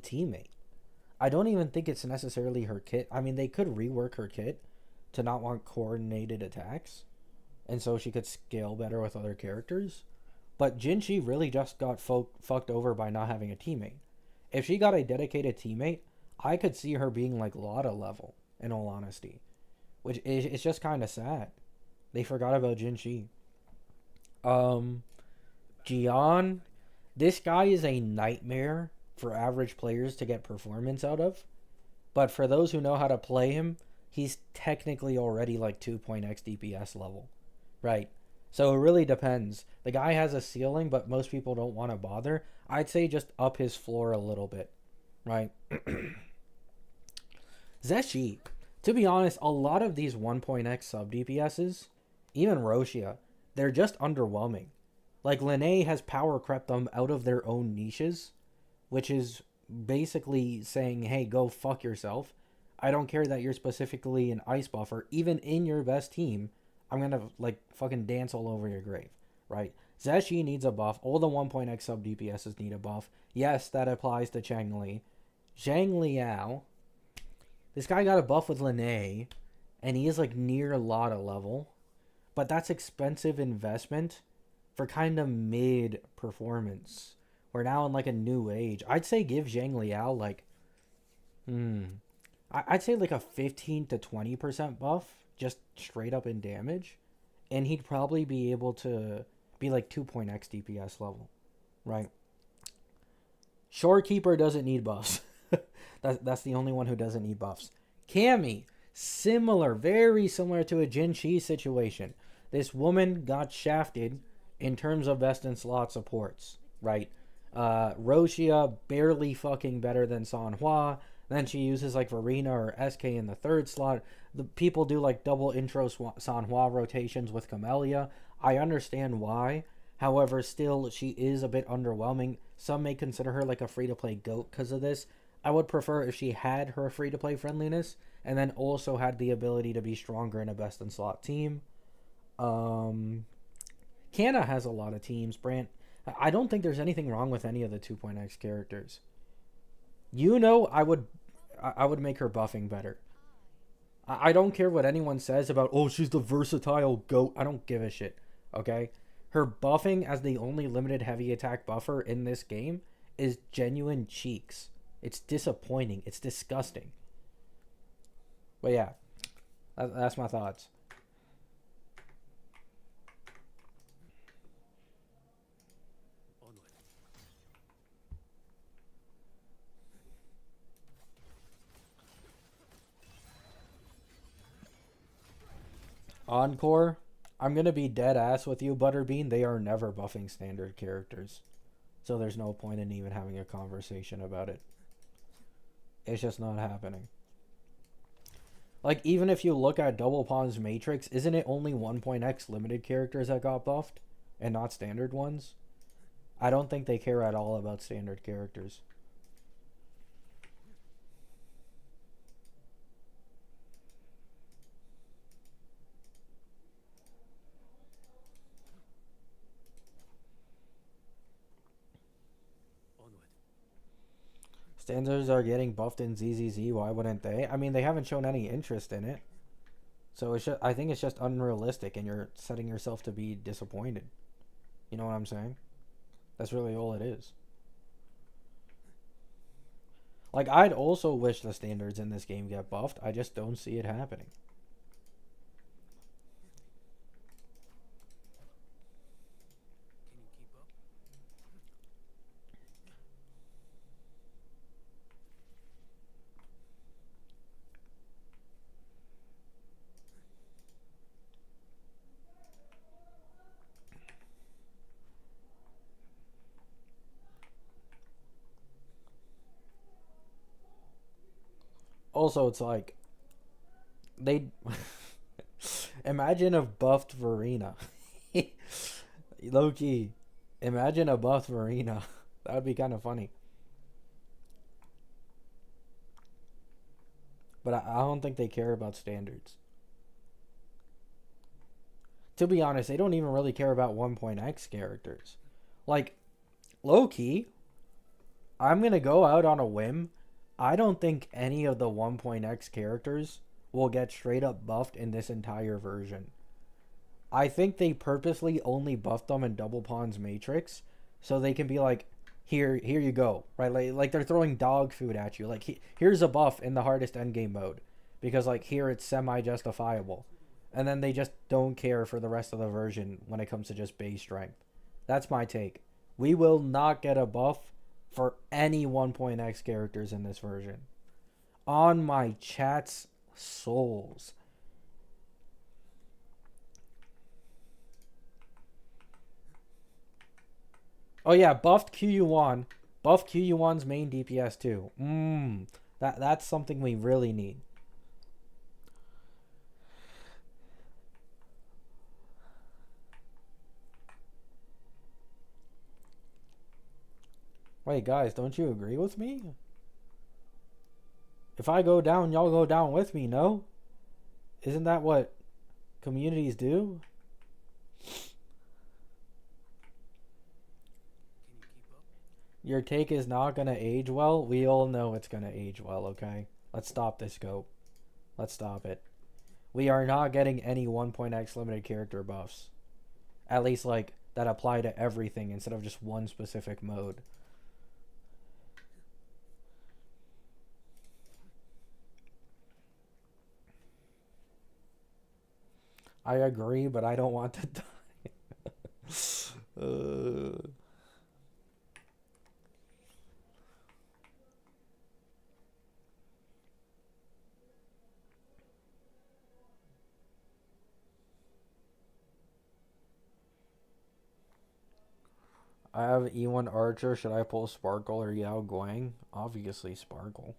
[SPEAKER 1] teammate. I don't even think it's necessarily her kit. I mean, they could rework her kit to not want coordinated attacks, and so she could scale better with other characters. But Jinshi really just got fucked over by not having a teammate. If she got a dedicated teammate, I could see her being like Lotta level, in all honesty. Which is it's just kind of sad. They forgot about Jinshi. Um, Gian, this guy is a nightmare for average players to get performance out of. But for those who know how to play him, he's technically already like 2.x DPS level. Right. So it really depends. The guy has a ceiling, but most people don't want to bother. I'd say just up his floor a little bit. Right. Zeshi. To be honest, a lot of these 1.x sub DPSs, even Roshia, they're just underwhelming. Like, Lene has power crept them out of their own niches, which is basically saying, hey, go fuck yourself. I don't care that you're specifically an ice buffer. Even in your best team, I'm gonna, like, fucking dance all over your grave, right? Zeshi needs a buff. All the 1.x sub DPSs need a buff. Yes, that applies to Changli. Zhang Liao. This guy got a buff with Lene, and he is, like, near Lotta level. But that's expensive investment for kind of mid performance. We're now in like a new age. I'd say give Zhang Liao like, I'd say like a 15 to 20% buff, just straight up in damage, and he'd probably be able to be like 2.x DPS level, right? Shorekeeper doesn't need buffs. That's the only one who doesn't need buffs. Cammy, similar, very similar to a Jinshi situation. This woman got shafted in terms of best in slot supports, right? Roshia barely fucking better than Sanhua. Then she uses like Verena or SK in the third slot. The people do like double intro Sanhua rotations with Camellia. I understand why. However, still she is a bit underwhelming. Some may consider her like a free to play GOAT because of this. I would prefer if she had her free to play friendliness and then also had the ability to be stronger in a best in slot team. Canna has a lot of teams. Brant, I don't think there's anything wrong with any of the 2.x characters. I would make her buffing better. I don't care what anyone says about, oh, she's the versatile GOAT. I don't give a shit. Okay? Her buffing as the only limited heavy attack buffer in this game is genuine cheeks. It's disappointing. It's disgusting. But yeah, that's my thoughts. Encore, I'm gonna be dead ass with you, Butterbean. They are never buffing standard characters, so there's no point in even having a conversation about it. It's just not happening. Like, even if you look at Double Pawn's Matrix, isn't it only 1.x limited characters that got buffed, and not standard ones? I don't think they care at all about standard characters. Standards are getting buffed in ZZZ. Why wouldn't they? I mean, they haven't shown any interest in it. So I think it's just unrealistic, and you're setting yourself to be disappointed. You know what I'm saying? That's really all it is. Like, I'd also wish the standards in this game get buffed. I just don't see it happening. Also, it's like they imagine a buffed Verena. Low key, imagine a buffed Verena. That would be kind of funny. But I don't think they care about standards. To be honest, they don't even really care about 1.x characters. Like, low key, I'm gonna go out on a whim. I don't think any of the 1.x characters will get straight up buffed in this entire version. I think they purposely only buffed them in Double Pawn's Matrix so they can be like, here you go, right? Like they're throwing dog food at you. Like, here's a buff in the hardest endgame mode because like here it's semi justifiable, and then they just don't care for the rest of the version when it comes to just base strength. That's my take. We will not get a buff for any 1.x characters in this version. On my chat's souls. Oh yeah, buffed QU1. Buff QU1's main DPS too. That's something we really need. Wait, guys, don't you agree with me? If I go down, y'all go down with me, no? Isn't that what communities do? Your take is not gonna age well. We all know it's gonna age well, okay? Let's stop this scope. Let's stop it. We are not getting any 1.x limited character buffs. At least, like, that apply to everything instead of just one specific mode. I agree, but I don't want to die. I have E1 Archer. Should I pull Sparkle or Yao Guang? Obviously Sparkle.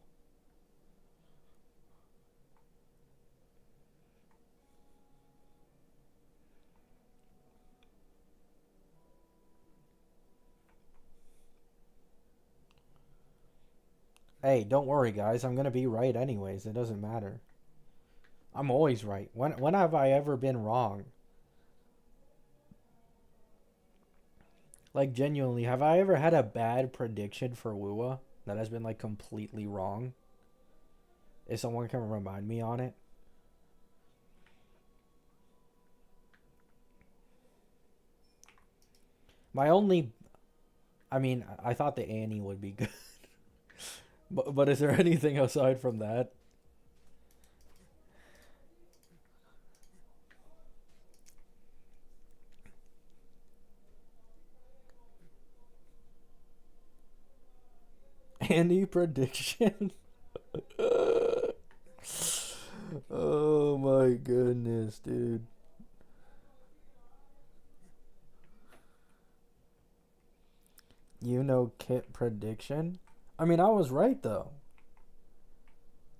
[SPEAKER 1] Hey, don't worry, guys. I'm gonna be right anyways. It doesn't matter. I'm always right. When have I ever been wrong? Like, genuinely, have I ever had a bad prediction for Wua that has been, like, completely wrong? If someone can remind me on it. My only... I mean, I thought the Annie would be good. But is there anything aside from that? Any prediction? Oh my goodness, dude. You know Kit prediction? I mean, I was right though.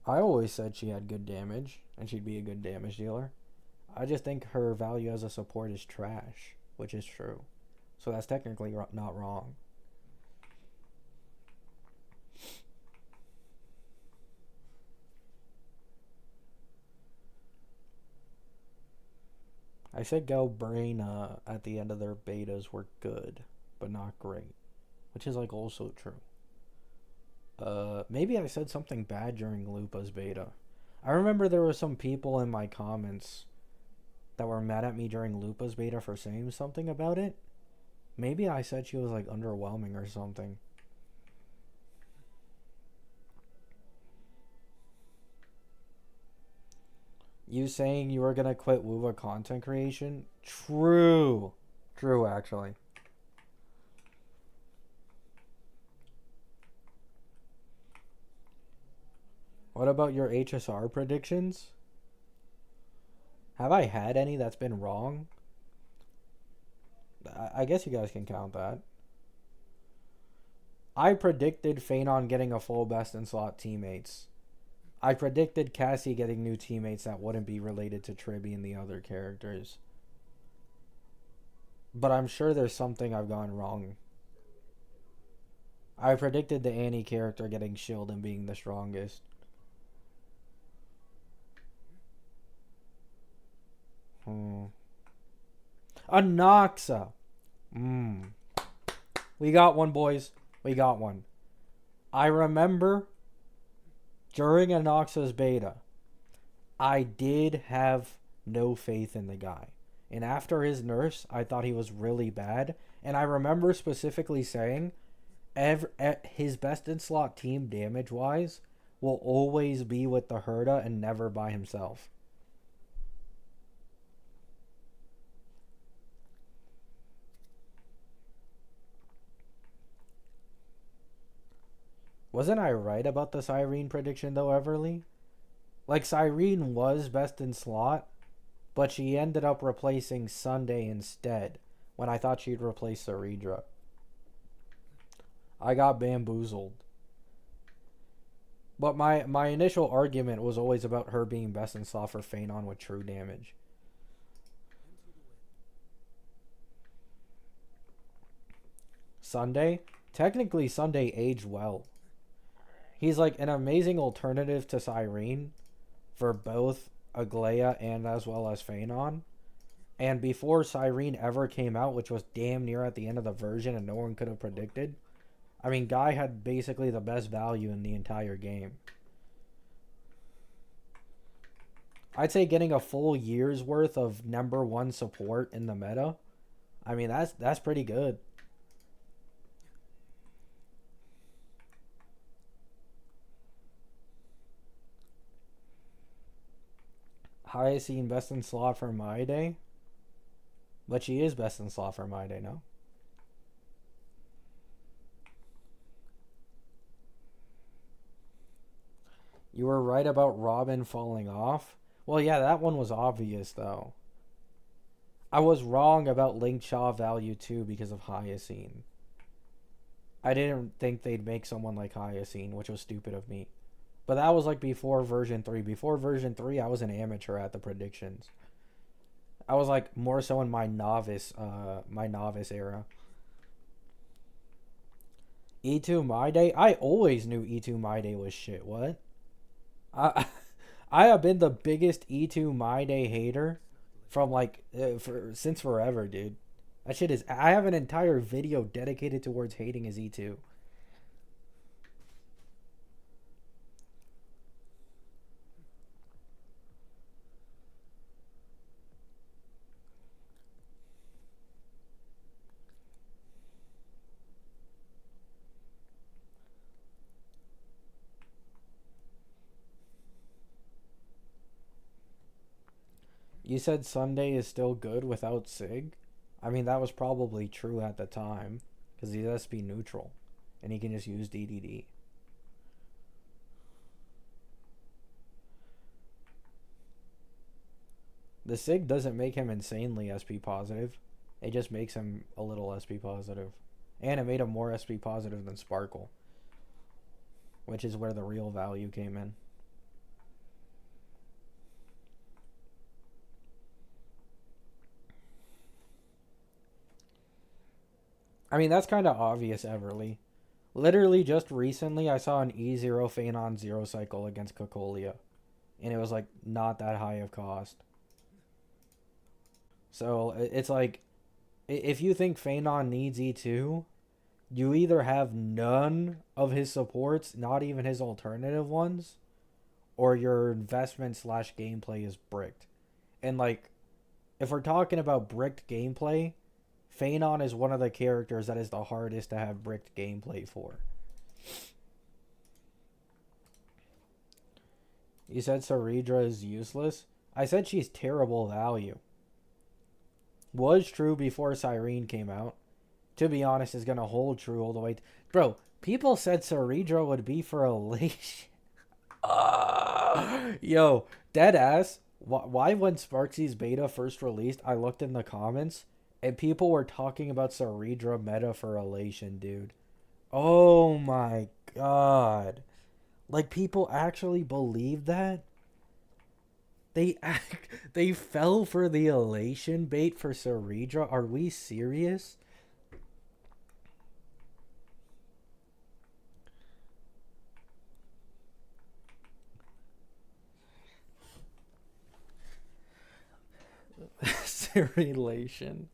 [SPEAKER 1] I always said she had good damage and she'd be a good damage dealer. I just think her value as a support is trash, which is true. So that's technically not wrong. I said Galbraina at the end of their betas were good, but not great, which is like also true. Maybe I said something bad during Lupa's beta. I remember there were some people in my comments that were mad at me during Lupa's beta for saying something about it. Maybe I said she was like underwhelming or something. You saying you were gonna quit Wuva content creation? True. True, actually. What about your HSR predictions? Have I had any that's been wrong? I guess you guys can count that. I predicted Phanon getting a full best in slot teammates. I predicted Cassie getting new teammates that wouldn't be related to Tribby and the other characters. But I'm sure there's something I've gone wrong. I predicted the Annie character getting shielded and being the strongest. Anoxa. We got one, boys. We got one. I remember during Anoxa's beta, I did have no faith in the guy. And after his nurse, I thought he was really bad. And I remember specifically saying, his best in slot team damage-wise will always be with the Herda and never by himself. Wasn't I right about the Cyrene prediction though, Everly? Like, Cyrene was best in slot, but she ended up replacing Sunday instead when I thought she'd replace Saridra. I got bamboozled. But my initial argument was always about her being best in slot for Phanon with true damage. Sunday? Technically, Sunday aged well. He's like an amazing alternative to Cyrene for both Aglaia and as well as Phanon. And before Cyrene ever came out, which was damn near at the end of the version and no one could have predicted, I mean, Guy had basically the best value in the entire game. I'd say getting a full year's worth of #1 support in the meta, I mean, that's pretty good. Hyacine best in slot for my day. But she is best in slot for my day, no? You were right about Robin falling off. Well, yeah, that one was obvious, though. I was wrong about Link Shaw value, too, because of Hyacine. I didn't think they'd make someone like Hyacine, which was stupid of me. But that was like before version 3. Before version 3, I was an amateur at the predictions. I was like more so in my novice era. E2 My Day? I always knew E2 My Day was shit. What? I I have been the biggest E2 My Day hater from like since forever, dude. That shit is. I have an entire video dedicated towards hating his E2. You said Sunday is still good without Sig? I mean, that was probably true at the time, because he's SP neutral, and he can just use DDD. The Sig doesn't make him insanely SP positive. It just makes him a little SP positive. And it made him more SP positive than Sparkle, which is where the real value came in. I mean, that's kind of obvious, Everly. Literally, just recently, I saw an E0 Phanon 0 cycle against Cocolia. And it was, like, not that high of cost. So, it's like, if you think Phanon needs E2, you either have none of his supports, not even his alternative ones, or your investment / gameplay is bricked. And, like, if we're talking about bricked gameplay, Phanon is one of the characters that is the hardest to have bricked gameplay for. You said Saridra is useless? I said she's terrible value. Was true before Cyrene came out. To be honest, is going to hold true all the way. Bro, people said Saridra would be for Elation. Yo, dead ass. Why when Sparksy's beta first released, I looked in the comments and people were talking about Saridra meta for Elation, dude. Oh my god. Like, people actually believe that? They fell for the elation bait for Ceredra? Are we serious? Cerealation.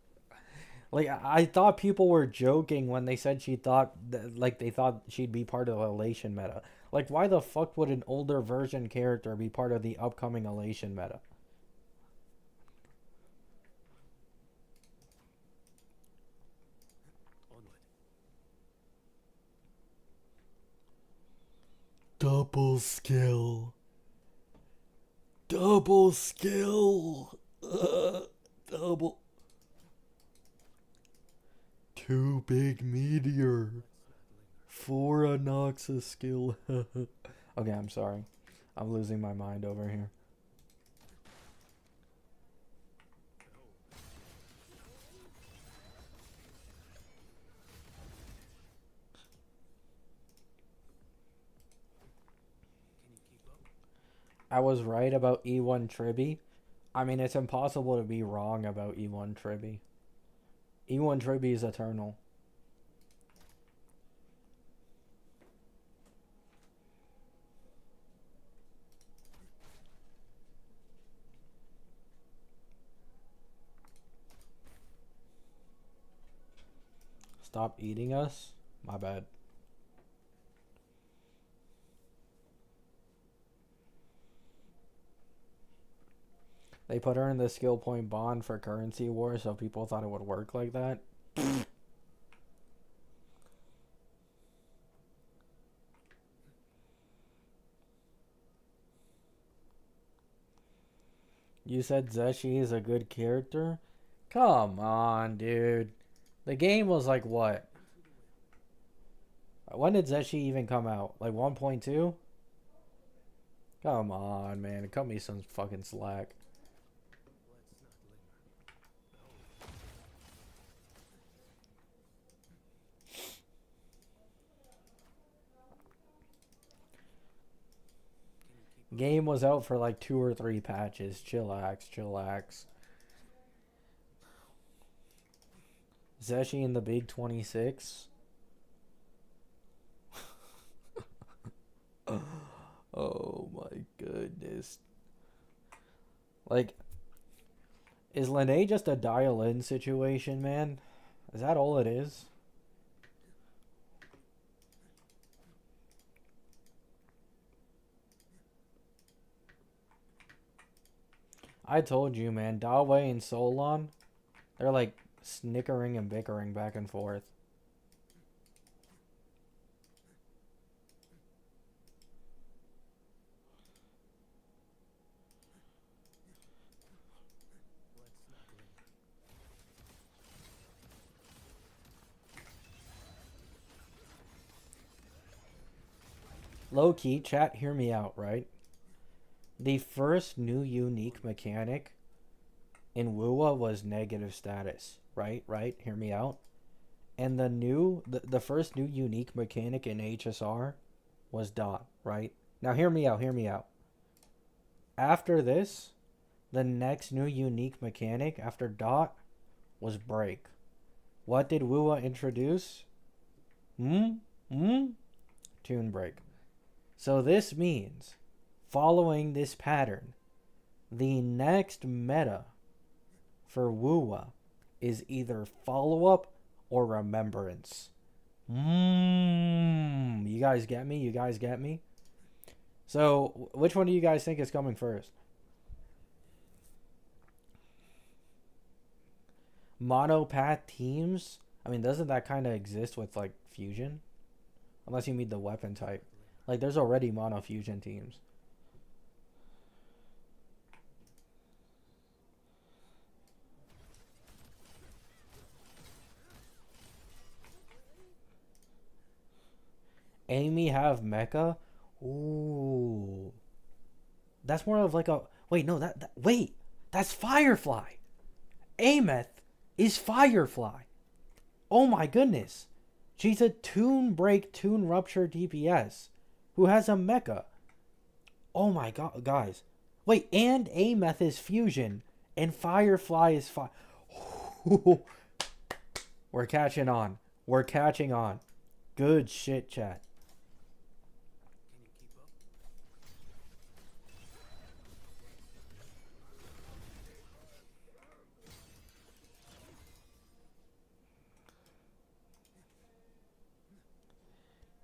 [SPEAKER 1] Like, I thought people were joking when they said she thought that, like, they thought she'd be part of the elation meta. Like, why the fuck would an older version character be part of the upcoming elation meta? Double skill. Double skill. Double. Two big meteor. Four Anoxa skill. Okay, I'm sorry. I'm losing my mind over here. I was right about E1 Tribby. I mean, it's impossible to be wrong about E1 Tribby. E1 Tribby is eternal. Stop eating us? My bad. They put her in the skill point bond for currency war, so people thought it would work like that. You said Zeshi is a good character? Come on, dude. The game was like what? When did Zeshi even come out? Like 1.2? Come on, man. Cut me some fucking slack. Game was out for like 2 or 3 patches. Chillax, chillax. Zeshi in the Big 26? Oh my goodness. Like, is Lene just a dial-in situation, man? Is that all it is? I told you, man. Dawei and Solon, they're like snickering and bickering back and forth. Low key, chat, hear me out, right? The first new unique mechanic in Wuwa was negative status, right? Right? Hear me out. And the first new unique mechanic in HSR was dot, right? Now hear me out, hear me out. After this, the next new unique mechanic after dot was break. What did Wuwa introduce? Hmm? Hmm? Tune break. So this means, following this pattern, the next meta for Wuwa is either follow-up or remembrance. You guys get me? You guys get me? So, which one do you guys think is coming first? Monopath teams? I mean, doesn't that kind of exist with, like, Fusion? Unless you mean the weapon type. Like, there's already mono Fusion teams. Amy have mecha? Ooh. That's more of like a... Wait, no, wait! That's Firefly! Ameth is Firefly! Oh my goodness! She's a tune break, tune rupture DPS. who has a mecha. Oh my god, guys. Wait, and Ameth is fusion, and Firefly is fire. We're catching on. We're catching on. Good shit, chat.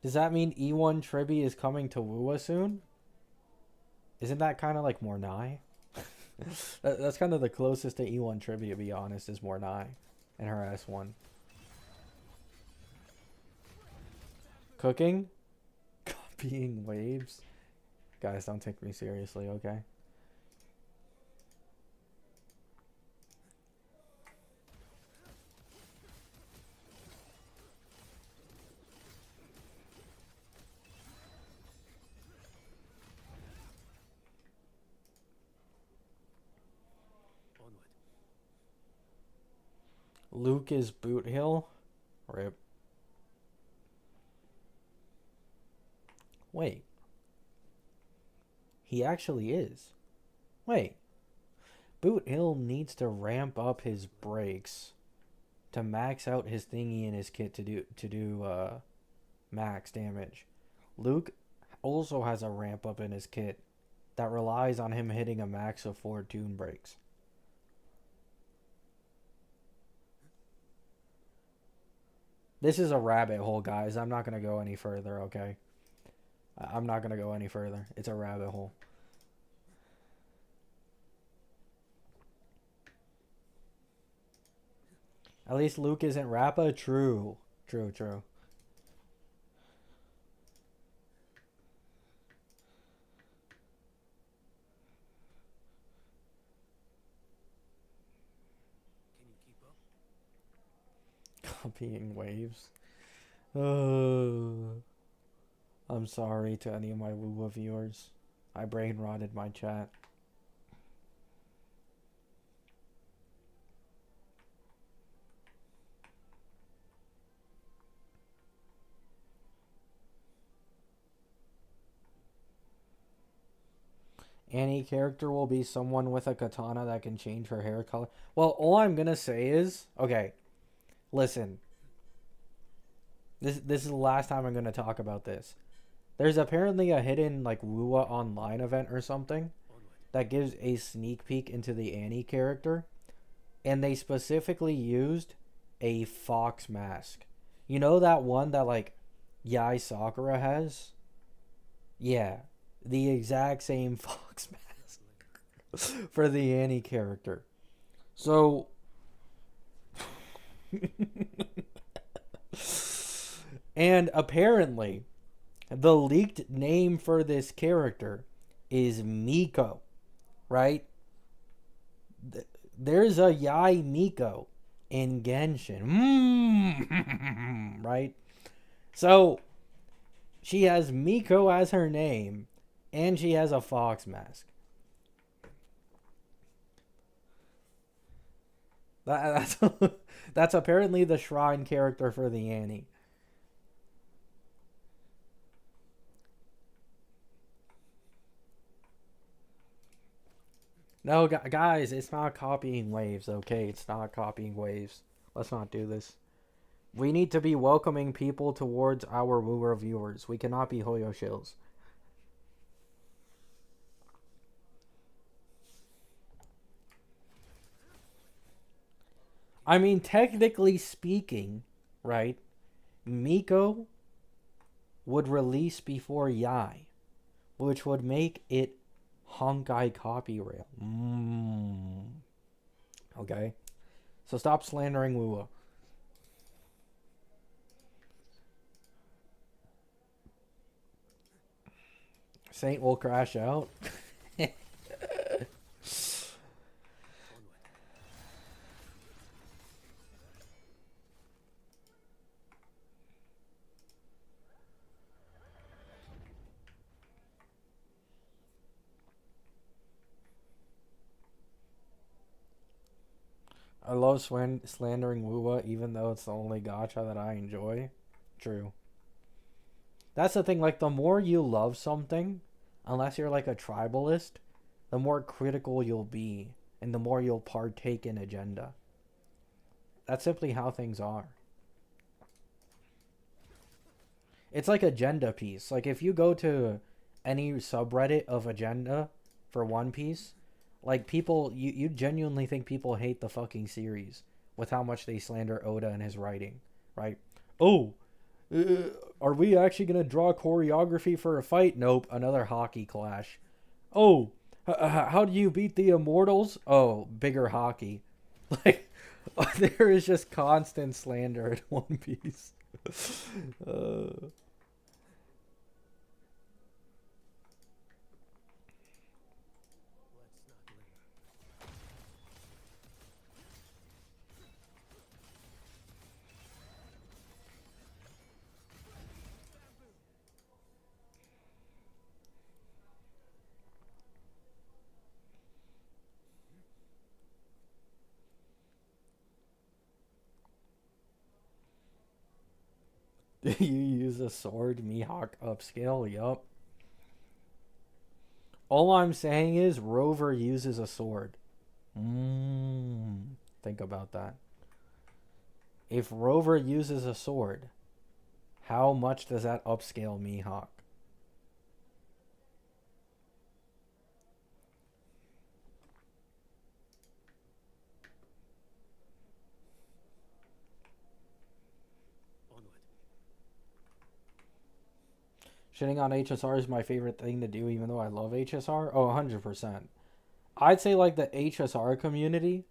[SPEAKER 1] Does that mean E1 Tribi is coming to Wua soon? Isn't that kind of like Mornai? That's kind of the closest to E1 Tribi, to be honest, is Mornai and her S1. Cooking? Copying waves? Guys, don't take me seriously, okay? Luke is Boot Hill? Rip. Wait. He actually is. Wait. Boot Hill needs to ramp up his brakes to max out his thingy in his kit to do max damage. Luke also has a ramp up in his kit that relies on him hitting a max of 4 tune breaks. This is a rabbit hole, guys. I'm not going to go any further, okay? I'm not going to go any further. It's a rabbit hole. At least Luke isn't Rappa. True. True, true. Copying waves. I'm sorry to any of my Woo viewers. I brain rotted my chat. Any character will be someone with a katana that can change her hair color. Well, all I'm gonna say is, okay, listen. This is the last time I'm gonna talk about this. There's apparently a hidden like Wua online event or something that gives a sneak peek into the Annie character, and they specifically used a fox mask. You know that one that like Yai Sakura has? Yeah, the exact same fox mask for the Annie character. So and apparently the leaked name for this character is Miko, right? There's a Yai Miko in Genshin. Right? So she has Miko as her name, and she has a fox mask. That's that's apparently the shrine character for the Annie. No, guys, it's not copying waves, okay? It's not copying waves. Let's not do this. We need to be welcoming people towards our wooer viewers. We cannot be Hoyo shills. I mean, technically speaking, right? Miko would release before Yai, which would make it Honkai copy rail. Okay? So stop slandering Wua. Saint will crash out. I love slandering Wua even though it's the only gacha that I enjoy. True. That's the thing. Like, the more you love something, unless you're like a tribalist, the more critical you'll be, and the more you'll partake in agenda. That's simply how things are. It's like agenda piece. Like, if you go to any subreddit of agenda for One Piece, like, people, you genuinely think people hate the fucking series with how much they slander Oda and his writing, right? Oh, are we actually gonna draw choreography for a fight? Nope, another hockey clash. Oh, how do you beat the Immortals? Oh, bigger hockey. Like, there is just constant slander in One Piece. uh, you use a sword, Mihawk upscale. Yup. All I'm saying is Rover uses a sword. Think about that. If Rover uses a sword, how much does that upscale Mihawk? Shitting on HSR is my favorite thing to do, even though I love HSR. Oh, 100%. I'd say, like, the HSR community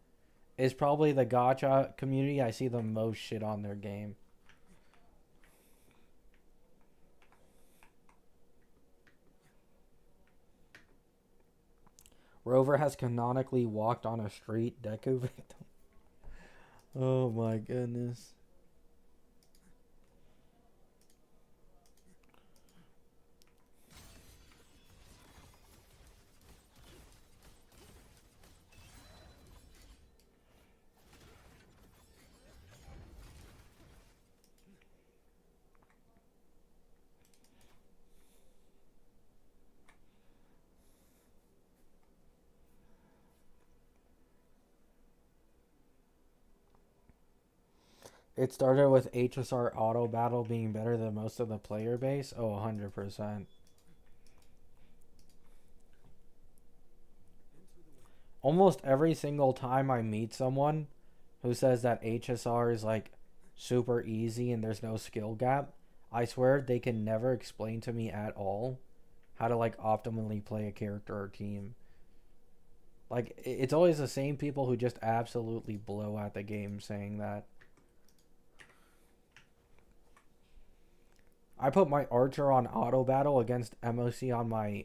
[SPEAKER 1] is probably the gacha community I see the most shit on their game. Rover has canonically walked on a street. Deku victim. Oh my goodness. It started with HSR auto battle being better than most of the player base. Oh, 100%. Almost every single time I meet someone who says that HSR is like super easy and there's no skill gap, I swear they can never explain to me at all how to like optimally play a character or team. Like, it's always the same people who just absolutely blow at the game saying that. I put my Archer on auto battle against MOC on my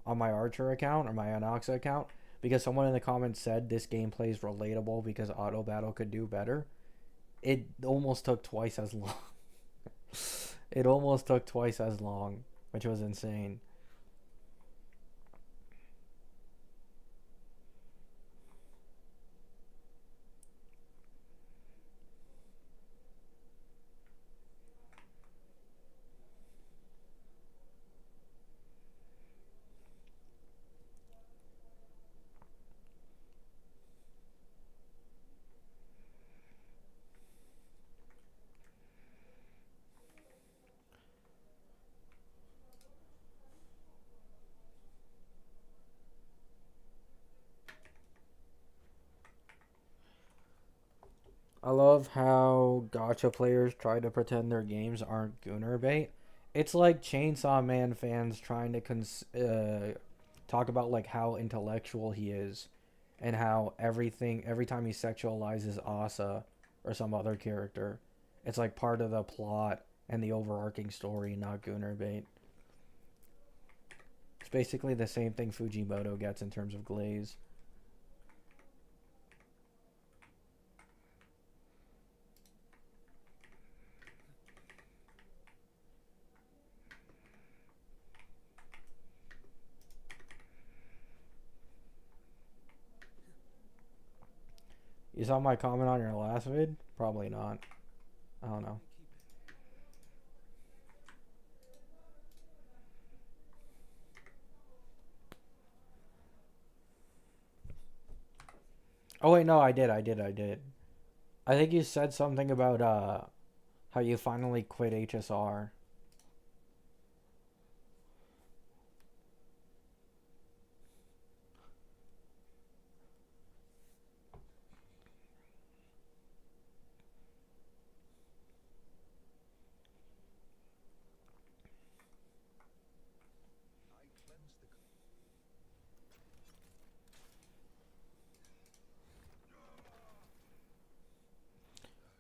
[SPEAKER 1] Archer account or my Anoxa account because someone in the comments said this gameplay is relatable because auto battle could do better. It almost took twice as long. It almost took twice as long, which was insane. I love how gacha players try to pretend their games aren't Gunner bait. It's like Chainsaw Man fans trying to talk about like how intellectual he is and how every time he sexualizes Asa or some other character, it's like part of the plot and the overarching story, not Gunner bait. It's basically the same thing Fujimoto gets in terms of glaze. You saw my comment on your last vid? Probably not. I don't know. Oh wait, no, I did. I think you said something about how you finally quit HSR.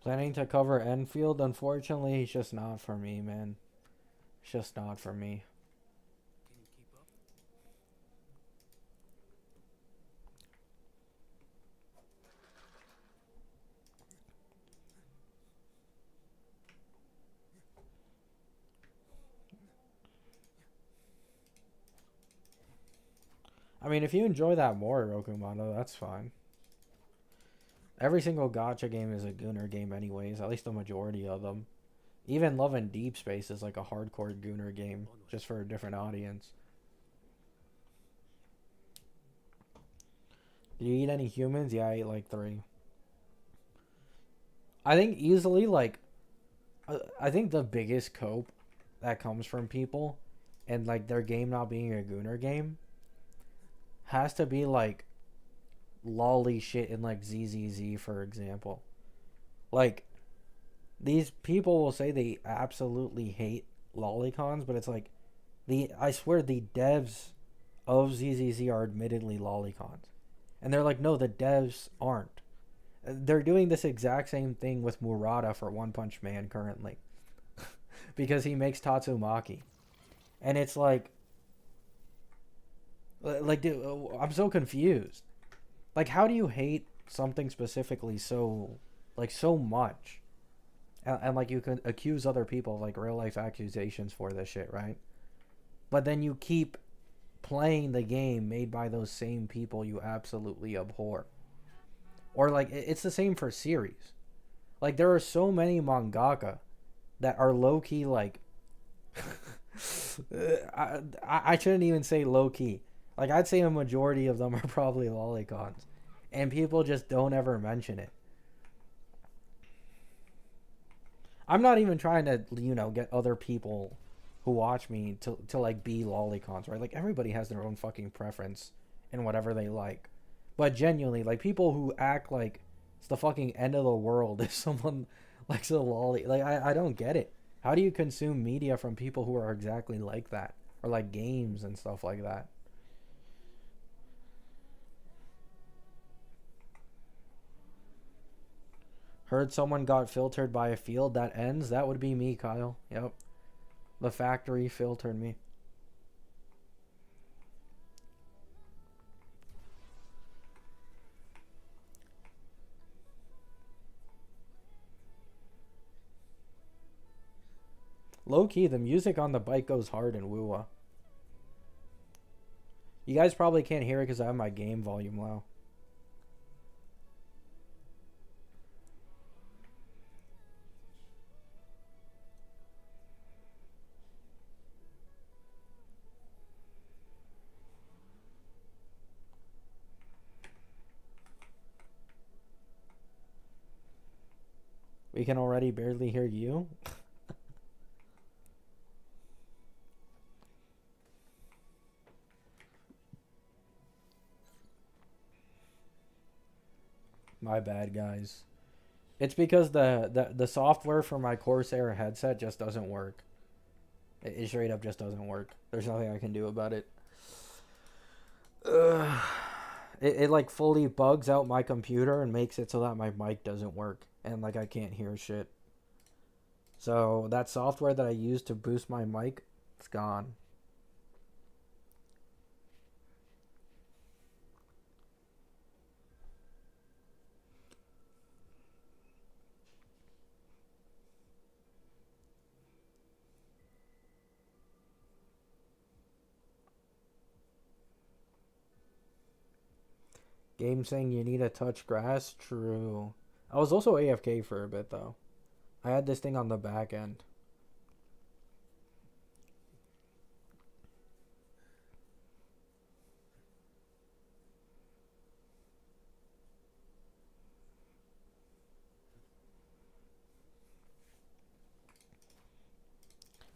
[SPEAKER 1] Planning to cover Enfield? Unfortunately, he's just not for me, man. It's just not for me. I mean, if you enjoy that more, Rokumano, that's fine. Every single gotcha game is a Gunner game, anyways. At least the majority of them. Even Love and Deep Space is like a hardcore Gunner game, just for a different audience. Did you eat any humans? Yeah, I ate like 3. I think easily, like, I think the biggest cope that comes from people and like their game not being a Gunner game has to be like lolly shit in like ZZZ, for example. Like, these people will say they absolutely hate lolicons, but it's like I swear the devs of ZZZ are admittedly lolicons. And they're like, no, the devs aren't. They're doing this exact same thing with Murata for One Punch Man currently. Because he makes Tatsumaki. And it's like, dude, I'm so confused. Like, how do you hate something specifically so much? And like, you can accuse other people of, like, real life accusations for this shit, right? But then you keep playing the game made by those same people you absolutely abhor. Or, like, it's the same for series. Like, there are so many mangaka that are low key, like, I shouldn't even say low key. Like, I'd say a majority of them are probably lolicons. And people just don't ever mention it. I'm not even trying to, get other people who watch me to like be lolicons, right? Like, everybody has their own fucking preference in whatever they like. But genuinely, like, people who act like it's the fucking end of the world if someone likes a lolly, like, I don't get it. How do you consume media from people who are exactly like that? Or like games and stuff like that? Heard someone got filtered by a field that ends? That would be me, Kyle. Yep. The factory filtered me. Low key, the music on the bike goes hard in Wuwa. You guys probably can't hear it because I have my game volume low. We can already barely hear you. My bad, guys. It's because the software for my Corsair headset just doesn't work. It straight up just doesn't work. There's nothing I can do about it. Ugh. It like fully bugs out my computer and makes it so that my mic doesn't work and like I can't hear shit. So that software that I use to boost my mic, it's gone. Game saying you need to touch grass. True. I was also AFK for a bit though. I had this thing on the back end.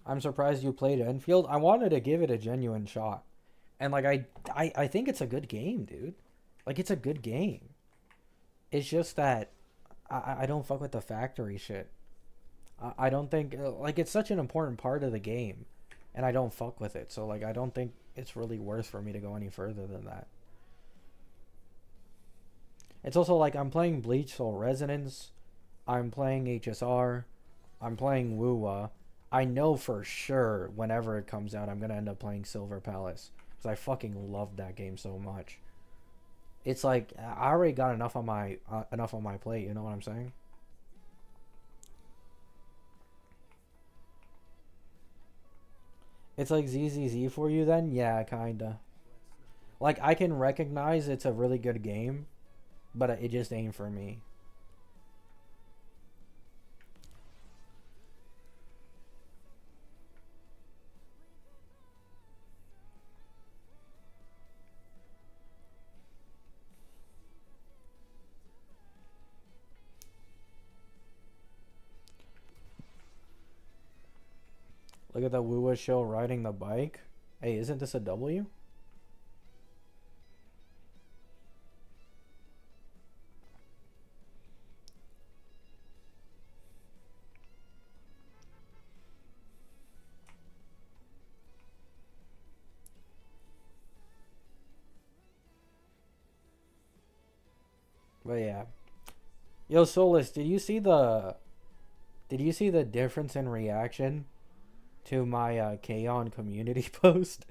[SPEAKER 1] I'm surprised you played Enfield. I wanted to give it a genuine shot. And like I think it's a good game, dude. Like it's a good game. It's just that I don't fuck with the factory shit. I don't think like it's such an important part of the game, and I don't fuck with it. So like I don't think it's really worth for me to go any further than that. It's also like I'm playing Bleach Soul Resonance, I'm playing HSR, I'm playing Wuwa. I know for sure whenever it comes out, I'm gonna end up playing Silver Palace because I fucking love that game so much. It's like I already got enough on my plate. You know what I'm saying? It's like ZZZ for you then? Yeah, kinda. Like I can recognize it's a really good game, but it just ain't for me. Look at the Wuwa show riding the bike. Hey, isn't this a W? But yeah. Yo, Solus, did you see the difference in reaction to my K-On community post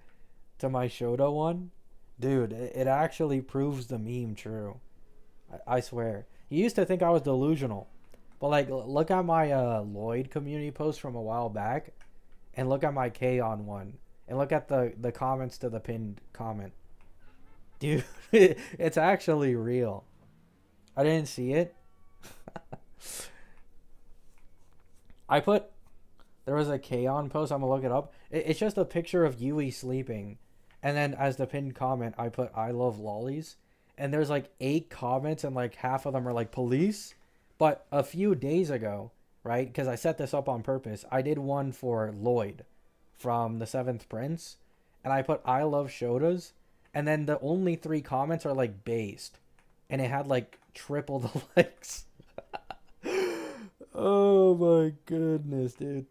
[SPEAKER 1] to my Shoto one? Dude, it actually proves the meme true. I swear. You used to think I was delusional. But like look at my Lloyd community post from a while back and look at my K-On one and look at the comments to the pinned comment. Dude, it's actually real. I didn't see it. I put there was a K-On post. I'm gonna look it up. It's just a picture of Yui sleeping, and then as the pinned comment, I put "I love lollies," and there's like 8 comments, and like half of them are like police. But a few days ago, right? Because I set this up on purpose. I did one for Lloyd from the Seventh Prince, and I put "I love Shotas," and then the only 3 comments are like based, and it had like triple the likes. Oh my goodness, dude.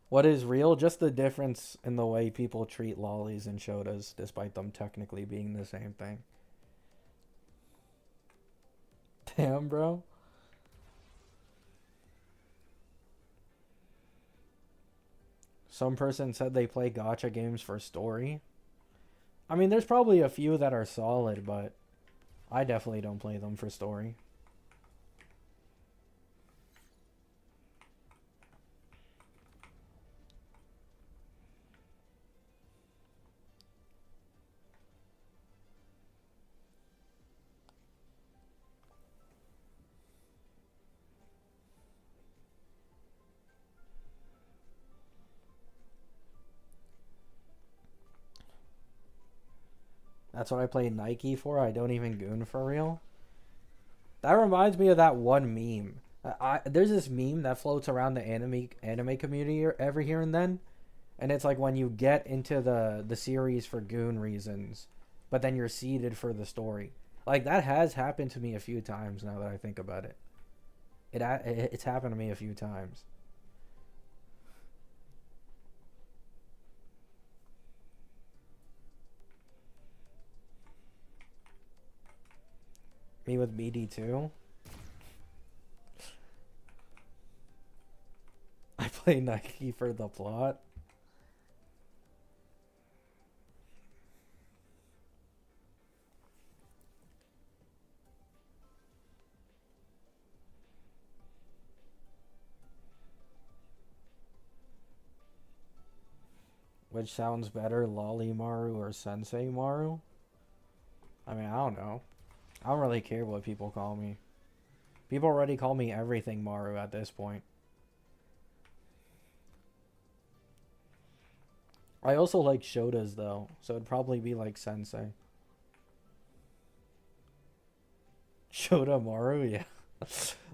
[SPEAKER 1] What is real? Just the difference in the way people treat lollies and shotas, despite them technically being the same thing. Damn, bro. Some person said they play gotcha games for story. I mean, there's probably a few that are solid, but I definitely don't play them for story. That's what I play Nike for. I don't even goon for real. That reminds me of that one meme. There's this meme that floats around the anime community every here and then, and it's like when you get into the series for goon reasons, but then you're seeded for the story. Like that has happened to me a few times now that I think about it. It's happened to me a few times. Me with BD2. I play Nike for the plot. Which sounds better, Lolly Maru or Sensei Maru? I mean, I don't know. I don't really care what people call me. People already call me everything Maru at this point. I also like Shotas though, so it'd probably be like Sensei. Shota Maru, yeah.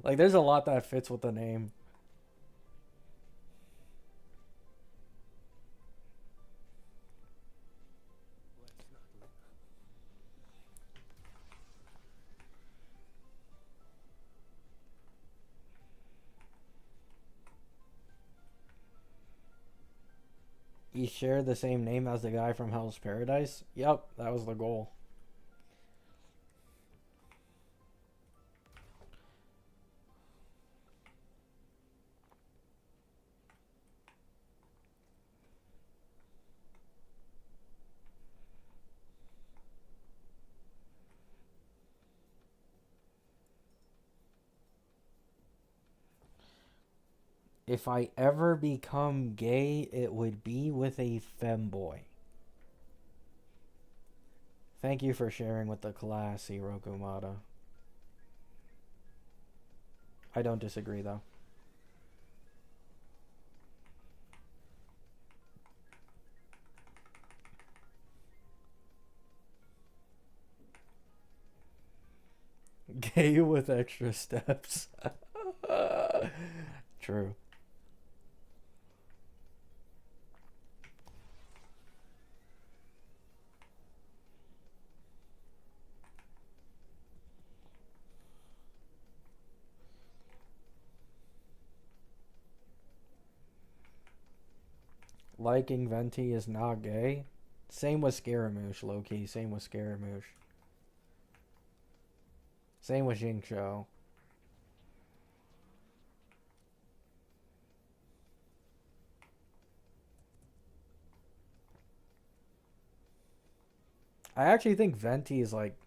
[SPEAKER 1] Like there's a lot that fits with the name. You share the same name as the guy from Hell's Paradise? Yep, that was the goal. If I ever become gay, it would be with a femboy. Thank you for sharing with the class, Hirokumata. I don't disagree though. Gay with extra steps. True. Liking Venti is not gay. Same with Scaramouche, low key. Same with Scaramouche. Same with Jinksho. I actually think Venti is like,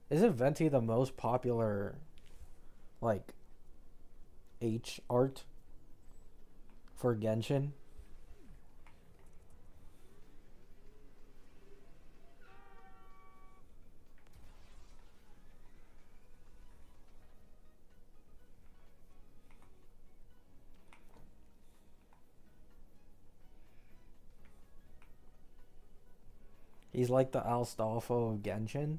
[SPEAKER 1] isn't Venti the most popular, like, H art for Genshin? He's like the Astolfo of Genshin.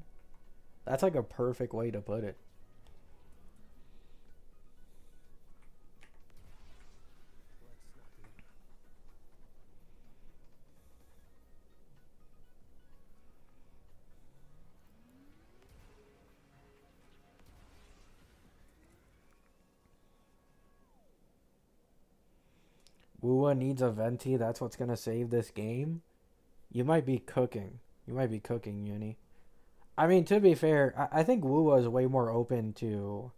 [SPEAKER 1] That's like a perfect way to put it. Wua needs a Venti. That's what's gonna save this game. You might be cooking. You might be cooking, Uni. I mean, to be fair, I think Wua is way more open to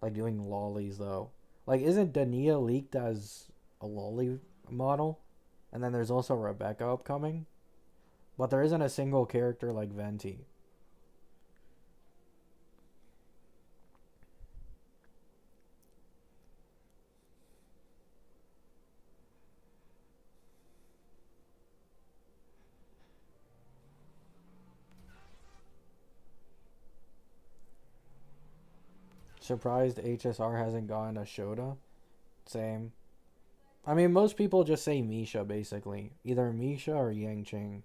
[SPEAKER 1] like doing lollies though. Like, isn't Dania leaked as a lolly model? And then there's also Rebecca upcoming. But there isn't a single character like Venti. Surprised HSR hasn't gotten a Shota? Same. I mean, most people just say Misha basically. Either Misha or Yang.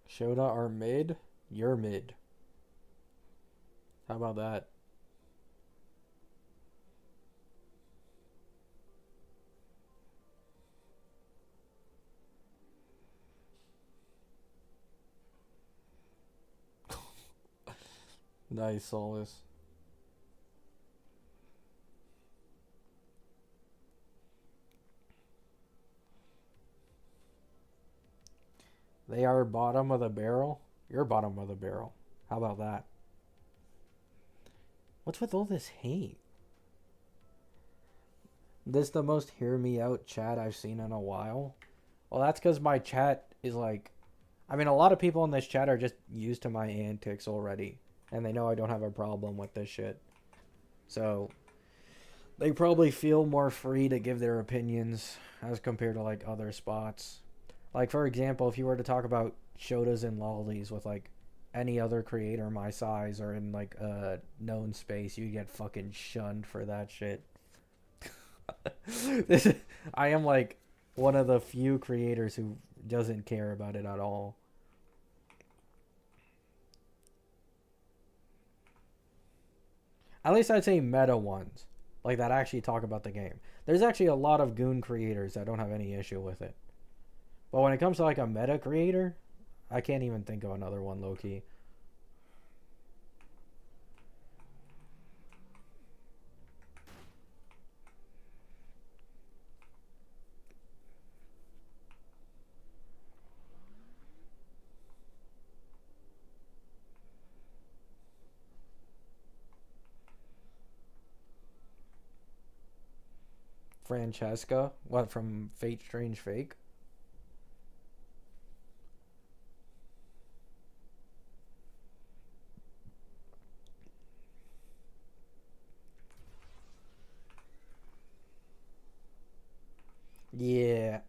[SPEAKER 1] Shota are mid, you're mid. How about that? Nice, Solus. They are bottom of the barrel. You're bottom of the barrel. How about that? What's with all this hate? This the most hear me out chat I've seen in a while. Well, that's because my chat is like, I mean, a lot of people in this chat are just used to my antics already, and they know I don't have a problem with this shit. So They probably feel more free to give their opinions as compared to like other spots. Like for example, if you were to talk about Shotas and lollies with like any other creator my size or in like a known space, you get fucking shunned for that shit. this I am like one of the few creators who doesn't care about it at all. At least I'd say meta ones, like that actually talk about the game. There's actually a lot of goon creators that don't have any issue with it. But when it comes to like a meta creator, I can't even think of another one low key. Francesca, what from Fate Strange Fake? Yeah,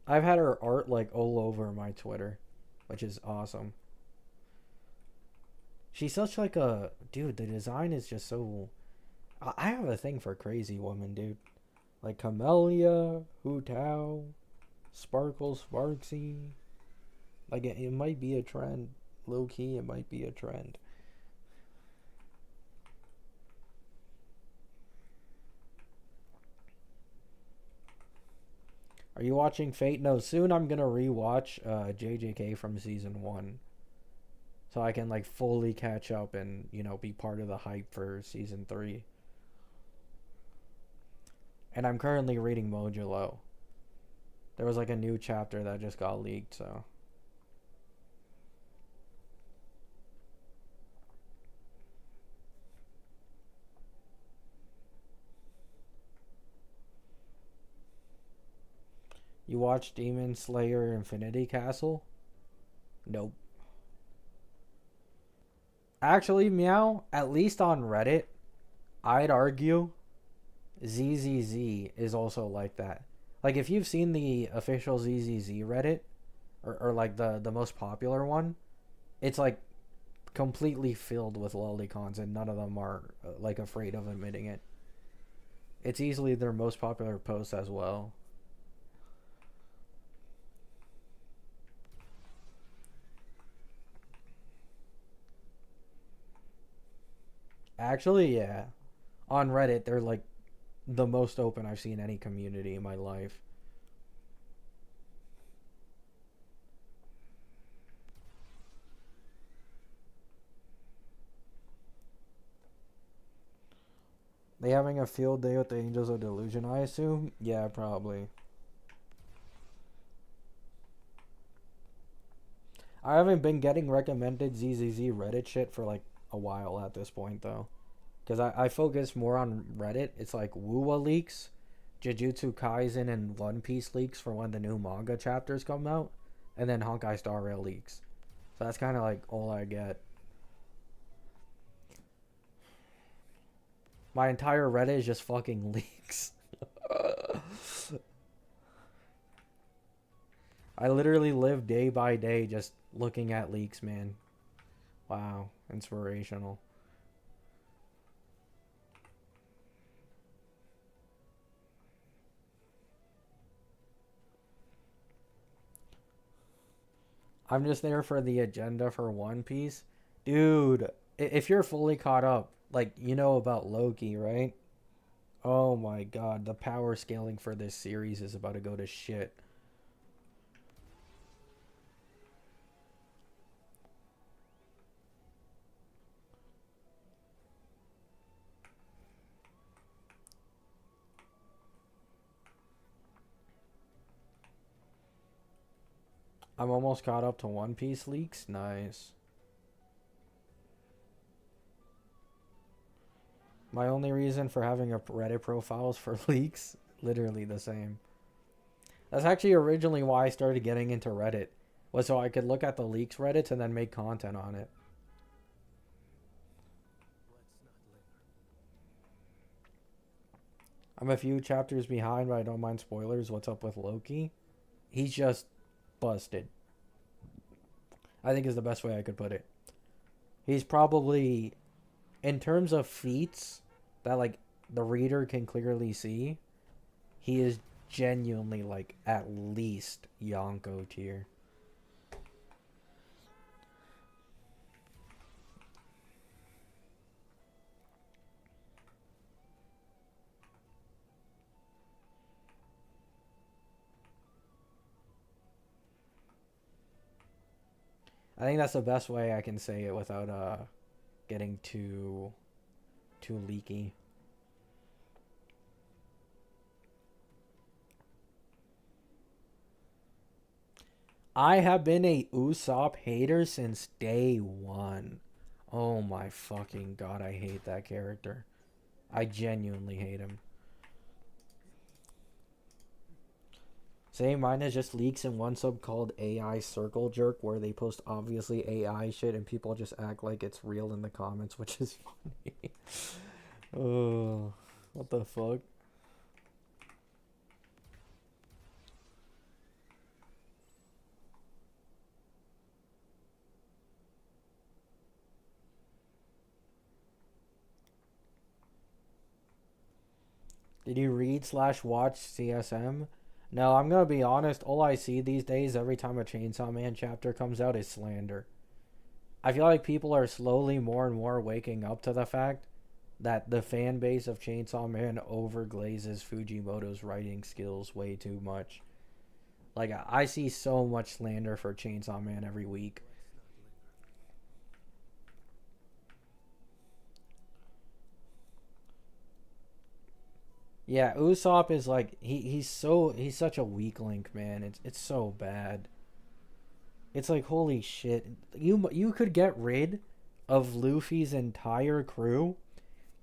[SPEAKER 1] I've had her art like all over my Twitter, which is awesome. She's such like a dude. The design is just so. I have a thing for crazy women, dude. Like Camellia, Hu Tao, Sparkle, Sparksy. Like it might be a trend. Low key, it might be a trend. Are you watching Fate? No, soon I'm gonna rewatch JJK from season one, so I can like fully catch up and be part of the hype for season three. And I'm currently reading Modulo. There was like a new chapter that just got leaked, so you watch Demon Slayer Infinity Castle? Nope. Actually, meow. At least on Reddit, I'd argue ZZZ is also like that. Like if you've seen the official ZZZ Reddit, or like the most popular one, it's like completely filled with lolicons, and none of them are like afraid of admitting it. It's easily their most popular post as well. Actually, yeah. On Reddit, they're like the most open I've seen any community in my life. They having a field day with the Angels of Delusion, I assume? Yeah, probably. I haven't been getting recommended ZZZ Reddit shit for like a while at this point, though. Because I focus more on Reddit. It's like Wuwa leaks, Jujutsu Kaisen, and One Piece leaks for when the new manga chapters come out, and then Honkai Star Rail leaks. So that's kind of like all I get. My entire Reddit is just fucking leaks. I literally live day by day just looking at leaks, man. Wow, inspirational. I'm just there for the agenda for One Piece. Dude, if you're fully caught up, like, you know about Loki, right? Oh my god, the power scaling for this series is about to go to shit. I'm almost caught up to One Piece leaks. Nice. My only reason for having a Reddit profile is for leaks. Literally the same. That's actually originally why I started getting into Reddit. Was so I could look at the leaks Reddits and then make content on it. I'm a few chapters behind, but I don't mind spoilers. What's up with Loki? He's just busted. I think is the best way I could put it. He's probably, in terms of feats that like the reader can clearly see, he is genuinely like at least Yonko tier. I think that's the best way I can say it without getting too leaky. I have been a Usopp hater since day one. Oh my fucking god, I hate that character. I genuinely hate him. Same, mine is just leaks in one sub called AI Circle Jerk, where they post obviously AI shit and people just act like it's real in the comments, which is funny. Oh, what the fuck? Did you read slash watch CSM? No, I'm gonna be honest. All I see these days, every time a Chainsaw Man chapter comes out, is slander. I feel like people are slowly more and more waking up to the fact that the fan base of Chainsaw Man overglazes Fujimoto's writing skills way too much. Like, I see so much slander for Chainsaw Man every week. Yeah, Usopp is like he's such a weak link, man. It's so bad. It's like holy shit. You could get rid of Luffy's entire crew,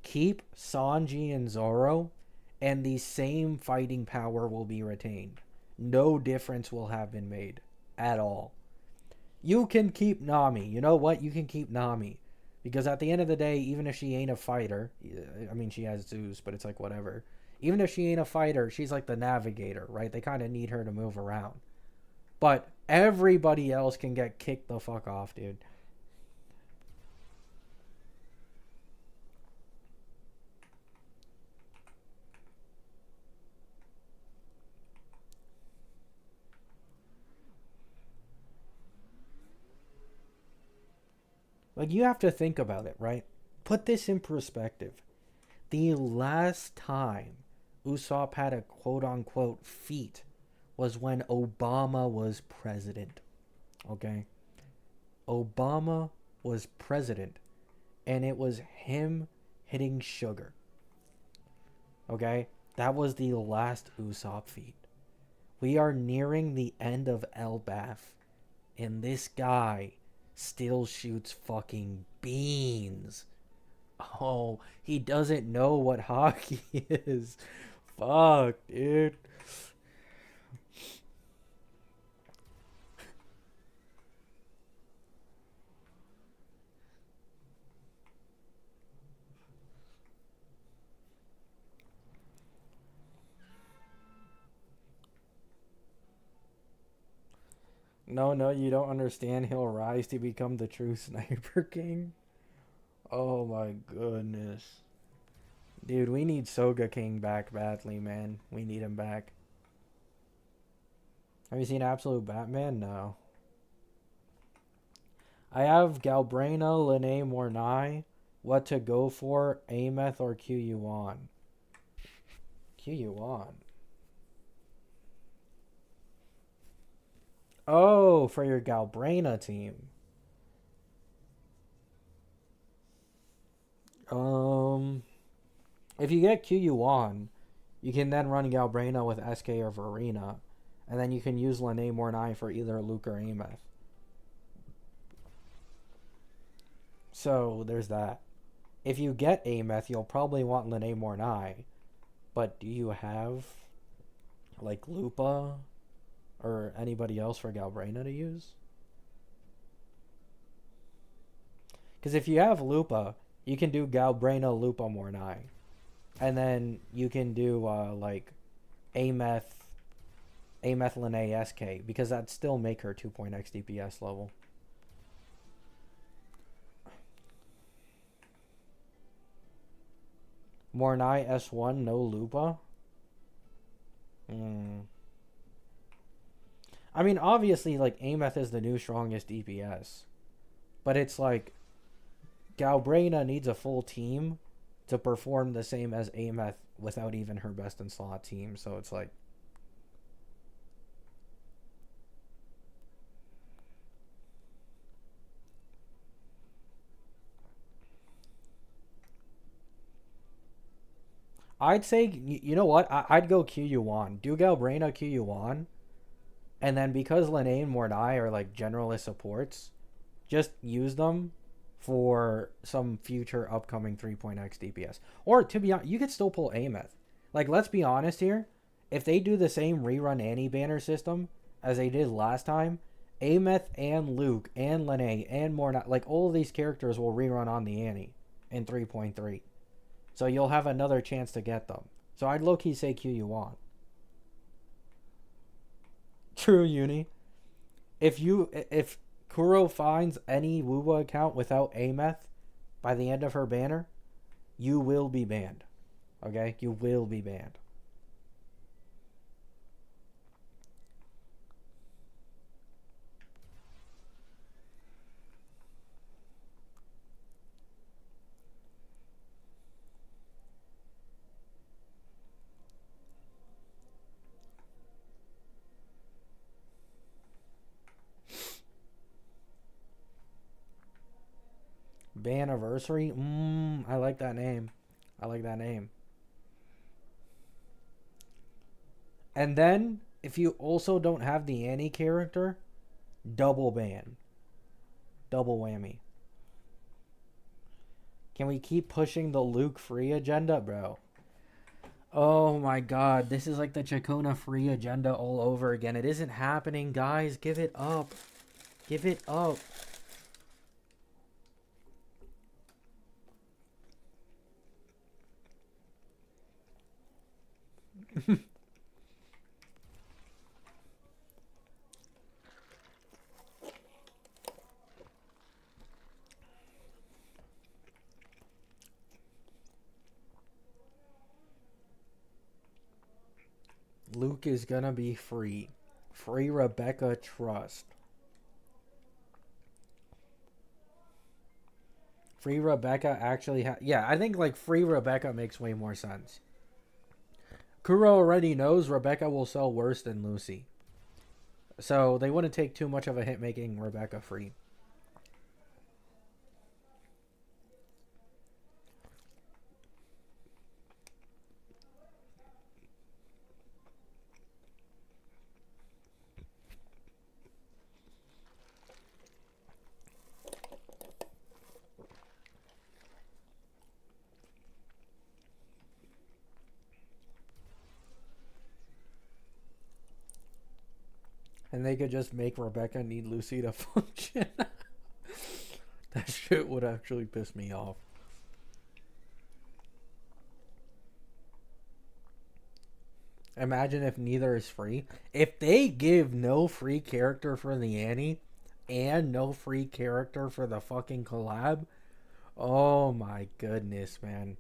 [SPEAKER 1] keep Sanji and Zoro, and the same fighting power will be retained. No difference will have been made at all. You can keep Nami. You know what? You can keep Nami. Because at the end of the day, even if she ain't a fighter, I mean, she has Zeus, but it's like whatever. Even if she ain't a fighter, she's like the navigator, right? They kind of need her to move around. But everybody else can get kicked the fuck off, dude. Like, you have to think about it, right? Put this in perspective. The last time Usopp had a quote unquote feat was when Obama was president. Okay? Obama was president, and it was him hitting sugar. Okay? That was the last Usopp feat. We are nearing the end of Elbaf, and this guy still shoots fucking beans. Oh, he doesn't know what hockey is. Fuck, dude. No, no, you don't understand. He'll rise to become the true Sniper King. Oh my goodness. Dude, we need Soga King back badly, man. We need him back. Have you seen Absolute Batman? No. I have Galbraina, Lene Mornai, What to Go For, Ameth, or Q Yuan. Q Yuan. Oh, for your Galbraina team. Um, if you get Q Yuan, you can then run Galbraina with SK or Verena, and then you can use Lene Mornai for either Luke or Ameth. So there's that. If you get Ameth, you'll probably want Lene Mornai, but do you have like Lupa or anybody else for Galbraina to use? Because if you have Lupa, you can do Galbraina Lupa Mornai. and then you can do like Ameth, Ameth Lene SK, because that'd still make her 2.x DPS level. Mornai S1, no Lupa. I mean, obviously, like, Ameth is the new strongest DPS. But it's like, Galbrina needs a full team to perform the same as Ameth without even her best in slot team. So it's like, I'd say, you know what? I'd go QU1. Do Galbrina QU1. And then because Lene and Mordai are like generalist supports, just use them for some future upcoming 3.x DPS. Or to be honest, you could still pull Ameth. Like, let's be honest here. If they do the same rerun Annie banner system as they did last time, Ameth and Luke and Lene and Mordai, like all of these characters will rerun on the Annie in 3.3. So you'll have another chance to get them. So I'd low-key say Q you want. True, Uni. If Kuro finds any Wuwa account without Ameth by the end of her banner, you will be banned. Okay? You will be banned. Banniversary? I like that name. I like that name. And then, if you also don't have the Annie character, double ban. Double whammy. Can we keep pushing the Luke free agenda, bro? Oh my god, this is like the Chacona free agenda all over again. It isn't happening, guys. Give it up. Give it up. Luke is gonna be free. Free Rebecca Trust. Free Rebecca actually yeah, I think like free Rebecca makes way more sense. Kuro already knows Rebecca will sell worse than Lucy. So they wouldn't take too much of a hit making Rebecca free. And they could just make Rebecca need Lucy to function. That shit would actually piss me off. Imagine if neither is free. If they give no free character for the Annie and no free character for the fucking collab, oh my goodness, man.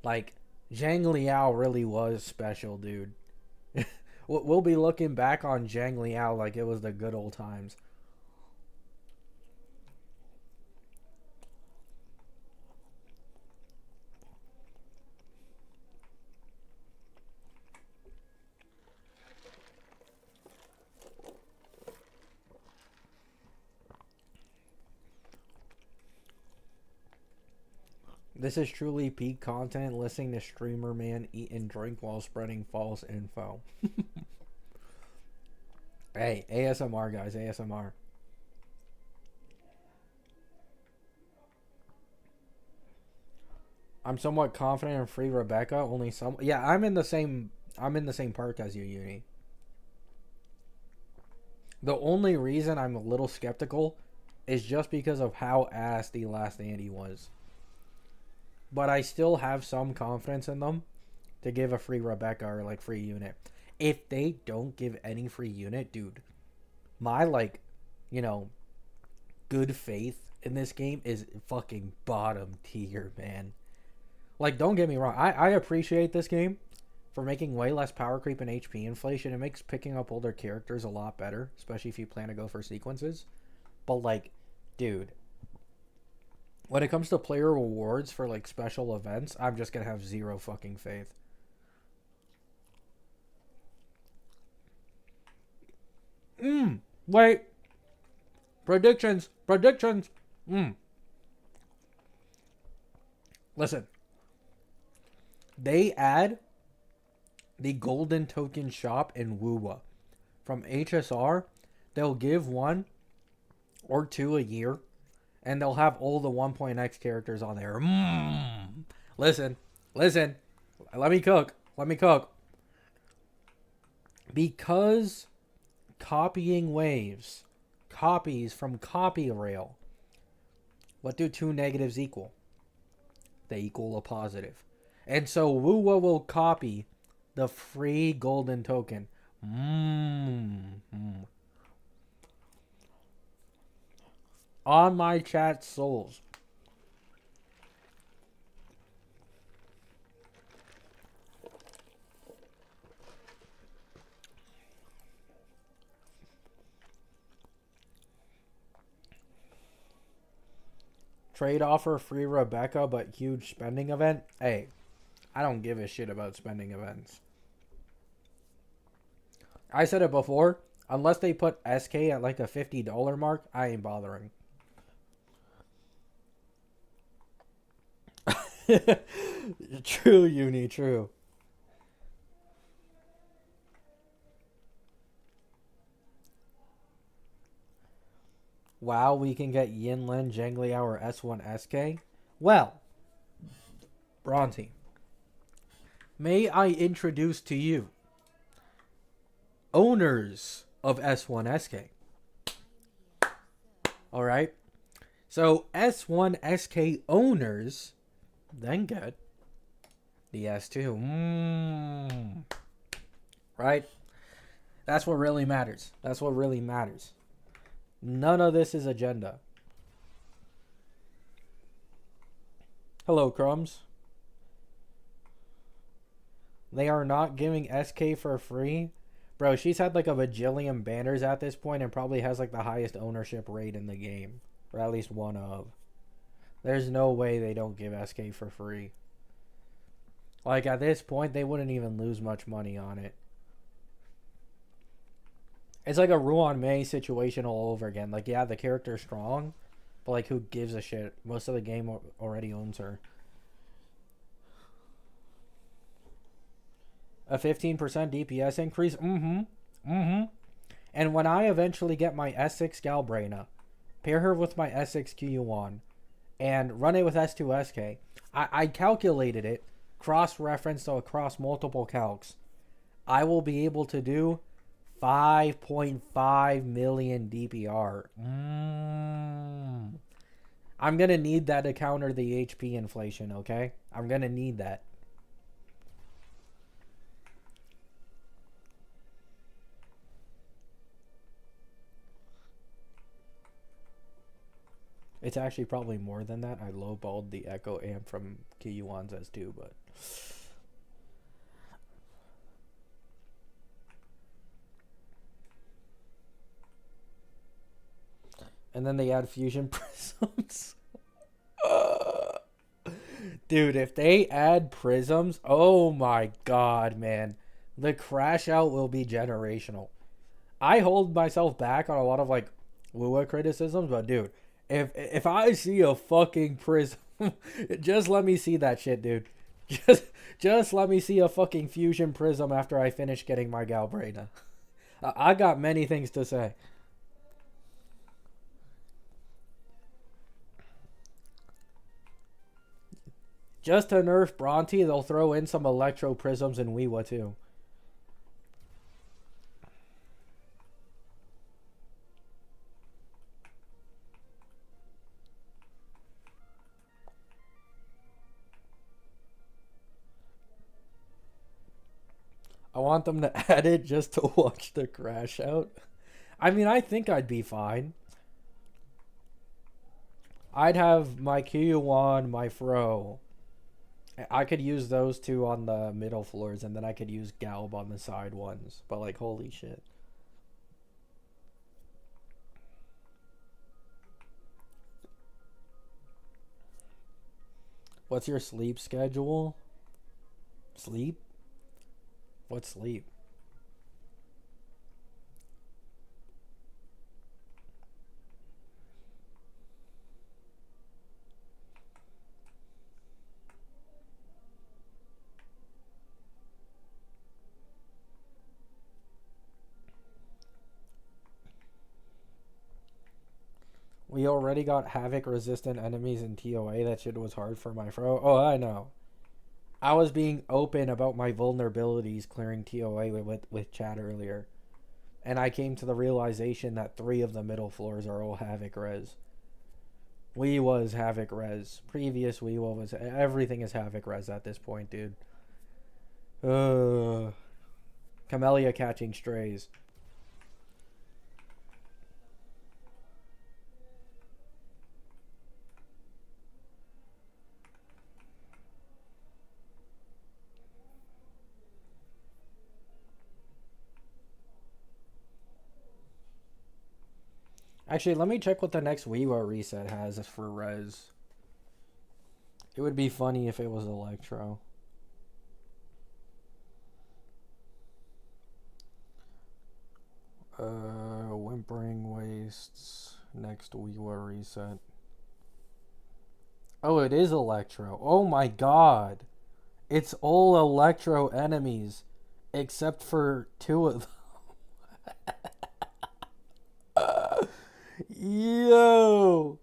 [SPEAKER 1] Like, Zhang Liao really was special, dude. We'll be looking back on Zhang Liao like it was the good old times. This is truly peak content, listening to streamer man eat and drink while spreading false info. Hey, ASMR guys, ASMR. I'm somewhat confident in free Rebecca, only some yeah, I'm in the same park as you, Uni. The only reason I'm a little skeptical is just because of how ass the last Andy was. but I still have some confidence in them to give a free Rebecca or like free unit. If they don't give any free unit, dude, my like, you know, good faith in this game is fucking bottom tier, man. Like, don't get me wrong, I appreciate this game for making way less power creep and HP inflation. It makes picking up older characters a lot better, especially if you plan to go for sequences. But like, dude, when it comes to player rewards for like special events, I'm just gonna have zero fucking faith. Wait. Predictions. Predictions. Listen. They add the golden token shop in Wuwa. From HSR, they'll give one or two a year, and they'll have all the 1.x characters on there. Listen. Listen. Let me cook. Let me cook. Because copying waves, copies from CopyRail, what do two negatives equal? They equal a positive. And so Wuwa will copy the free golden token. On my chat souls. Trade offer, free Rebecca, but huge spending event. Hey, I don't give a shit about spending events. I said it before. Unless they put SK at like a $50 mark, I ain't bothering. True, Uni, true. Wow, we can get Yinlin, Zhengli or S1 SK? Well, Bronte, may I introduce to you owners of S1 SK? Alright? So, S1 SK owners then get the S2. Right? That's what really matters. That's what really matters. None of this is agenda. Hello, Crumbs. They are not giving SK for free? Bro, she's had like a bajillion banners at this point and probably has like the highest ownership rate in the game. Or at least one of. There's no way they don't give SK for free. Like at this point, they wouldn't even lose much money on it. It's like a Ruan Mei situation all over again. Like, yeah, the character's strong, but like, who gives a shit? Most of the game already owns her. A 15% DPS increase? And when I eventually get my S6 Galbraina, pair her with my S6 Qyuan, and run it with S2 SK, I calculated it, cross-referenced across multiple calcs. I will be able to do 5.5 million DPR. I'm going to need that to counter the HP inflation, okay? I'm going to need that. It's actually probably more than that. I lowballed the Echo Amp from Qyuan's S2, but... And then they add fusion prisms. Dude, if they add prisms, oh my god, man. The crash out will be generational. I hold myself back on a lot of like Wuwa criticisms, but dude, if I see a fucking prism, just let me see that shit, dude. Just let me see a fucking fusion prism after I finish getting my Galbraina. I got many things to say. Just to nerf Bronte, they'll throw in some Electro Prisms and Weewa too. want them to add it just to watch the crash out. I mean, I think I'd be fine. I'd have my Kiyuan, my Fro. I could use those two on the middle floors, and then I could use Galb on the side ones. But, like, holy shit. What's your sleep schedule? Sleep? What sleep? We already got Havoc resistant enemies in TOA. That shit was hard for my Fro. Oh, I know. I was being open about my vulnerabilities clearing TOA with chat earlier. And I came to the realization that 3 of the middle floors are all Havoc res. Weewa's Havoc res. Previous Weewa was... Everything is Havoc res at this point, dude. Camellia catching strays. Actually, let me check what the next Weewa reset has for res. It would be funny if it was Electro. Whimpering Wastes. Next Weewa reset. Oh, it is Electro. Oh my god. It's all Electro enemies. Except for 2 of them. Yo!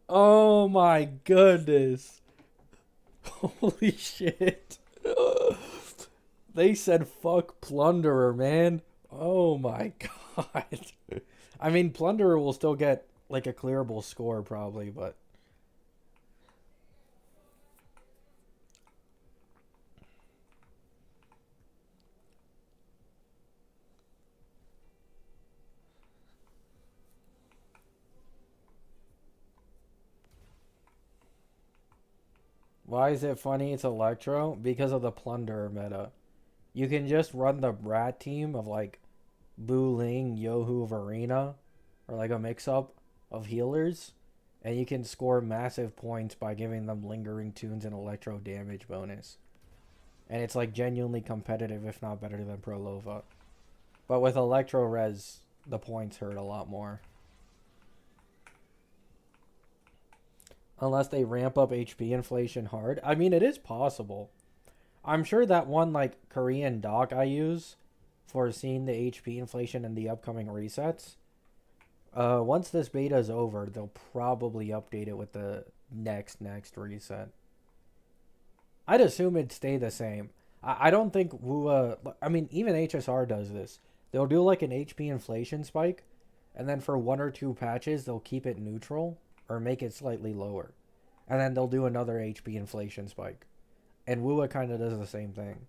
[SPEAKER 1] Oh my goodness. Holy shit. They said fuck Plunderer, man. Oh my god. I mean, Plunderer will still get like a clearable score probably, but... Why is it funny it's Electro? Because of the Plunderer meta. You can just run the Brat team of like Bu Ling, Yohu, Varina, or like a mix-up of healers, and you can score massive points by giving them lingering tunes and electro damage bonus. And it's like genuinely competitive, if not better than Prolova. But with electro res, the points hurt a lot more. Unless they ramp up HP inflation hard. I mean, it is possible. I'm sure that one like Korean doc I use for seeing the HP inflation in the upcoming resets. Once this beta is over, they'll probably update it with the next reset. I'd assume it'd stay the same. I don't think WUA... I mean, even HSR does this. They'll do like an HP inflation spike, and then for 1 or 2 patches, they'll keep it neutral or make it slightly lower. And then they'll do another HP inflation spike. And WUA kind of does the same thing.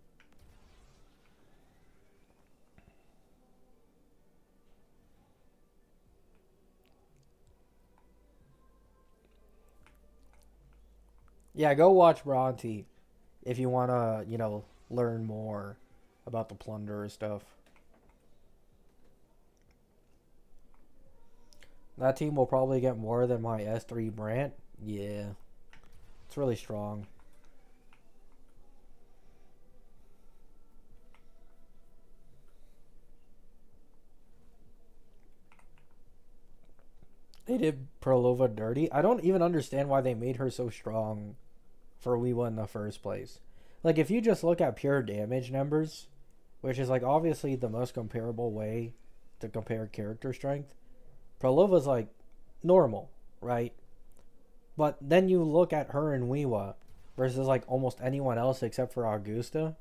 [SPEAKER 1] Yeah, go watch Bronte if you want to, learn more about the Plunderer stuff. That team will probably get more than my S3 Brant. Yeah. It's really strong. They did Prolova dirty. I don't even understand why they made her so strong for Weewa in the first place. Like, if you just look at pure damage numbers, which is, like, obviously the most comparable way to compare character strength, Prolova's, like, normal, right? But then you look at her and Weewa versus, like, almost anyone else except for Augusta.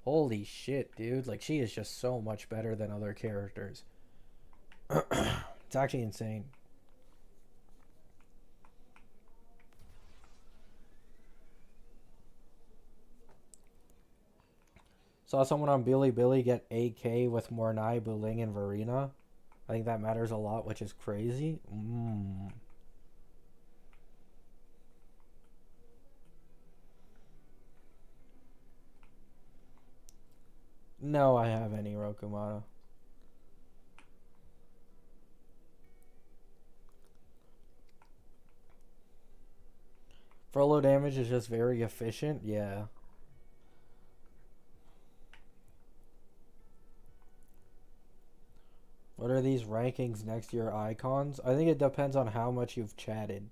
[SPEAKER 1] Holy shit, dude. Like, she is just so much better than other characters. It's actually insane. Saw someone on Billy get AK with Mornai, Buling, and Varina. I think that matters a lot, which is crazy. No, I have any Rokumata. Furlough damage is just very efficient, yeah. What are these rankings next to your icons? I think it depends on how much you've chatted.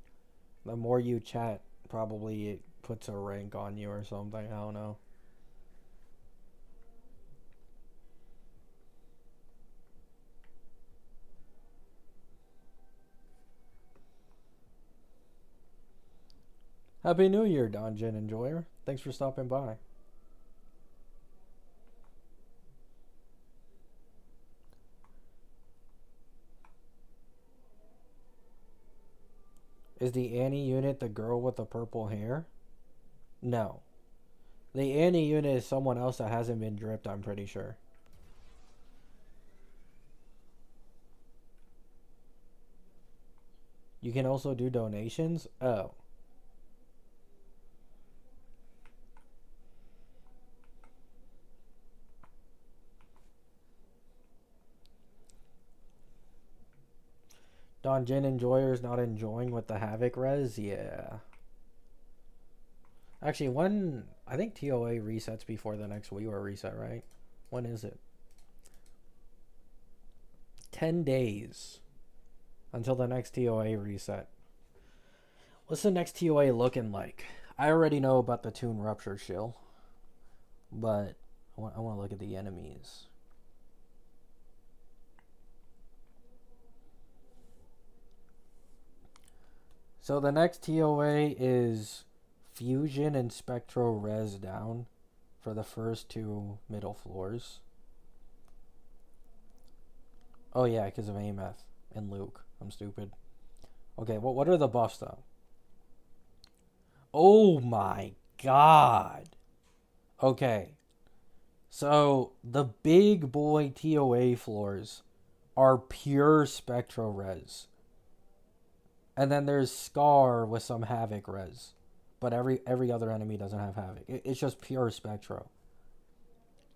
[SPEAKER 1] The more you chat, probably it puts a rank on you or something. I don't know. Happy New Year, Donjin Enjoyer. Thanks for stopping by. Is the Annie unit the girl with the purple hair? No. The Annie unit is someone else that hasn't been dripped, I'm pretty sure. You can also do donations? Oh. Donjin Enjoyer's not enjoying with the Havoc res? Yeah. Actually, when... I think TOA resets before the next WiiWare reset, right? When is it? 10 days until the next TOA reset. What's the next TOA looking like? I already know about the Toon Rupture shill, but I want to look at the enemies. So the next TOA is Fusion and Spectro res down for the first two middle floors. Oh yeah, because of Ameth and Luke. I'm stupid. Okay, well, what are the buffs though? Oh my god. Okay. So the big boy TOA floors are pure Spectro res. And then there's Scar with some Havoc res. But every other enemy doesn't have Havoc. It's just pure Spectro.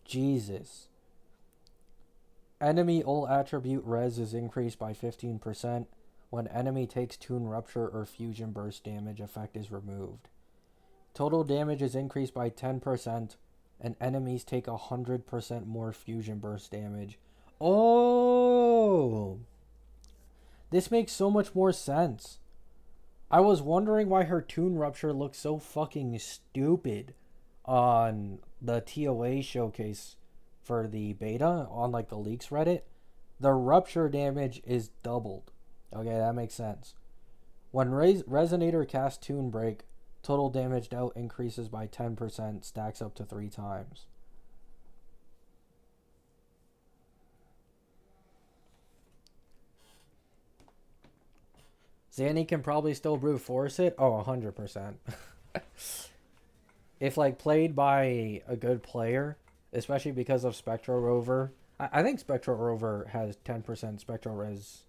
[SPEAKER 1] Jesus. Enemy ult attribute res is increased by 15% when enemy takes Toon Rupture or Fusion Burst damage, effect is removed. Total damage is increased by 10% and enemies take 100% more Fusion Burst damage. Oh! This makes so much more sense. I was wondering why her Toon Rupture looks so fucking stupid on the TOA showcase for the beta on like the leaks Reddit. The rupture damage is doubled. Okay, that makes sense. When Resonator casts Toon Break, total damage dealt increases by 10%, stacks up to 3 times. Zanny can probably still brute force it. Oh, 100%. If like played by a good player, especially because of Spectro Rover, I think Spectro Rover has 10% Spectro res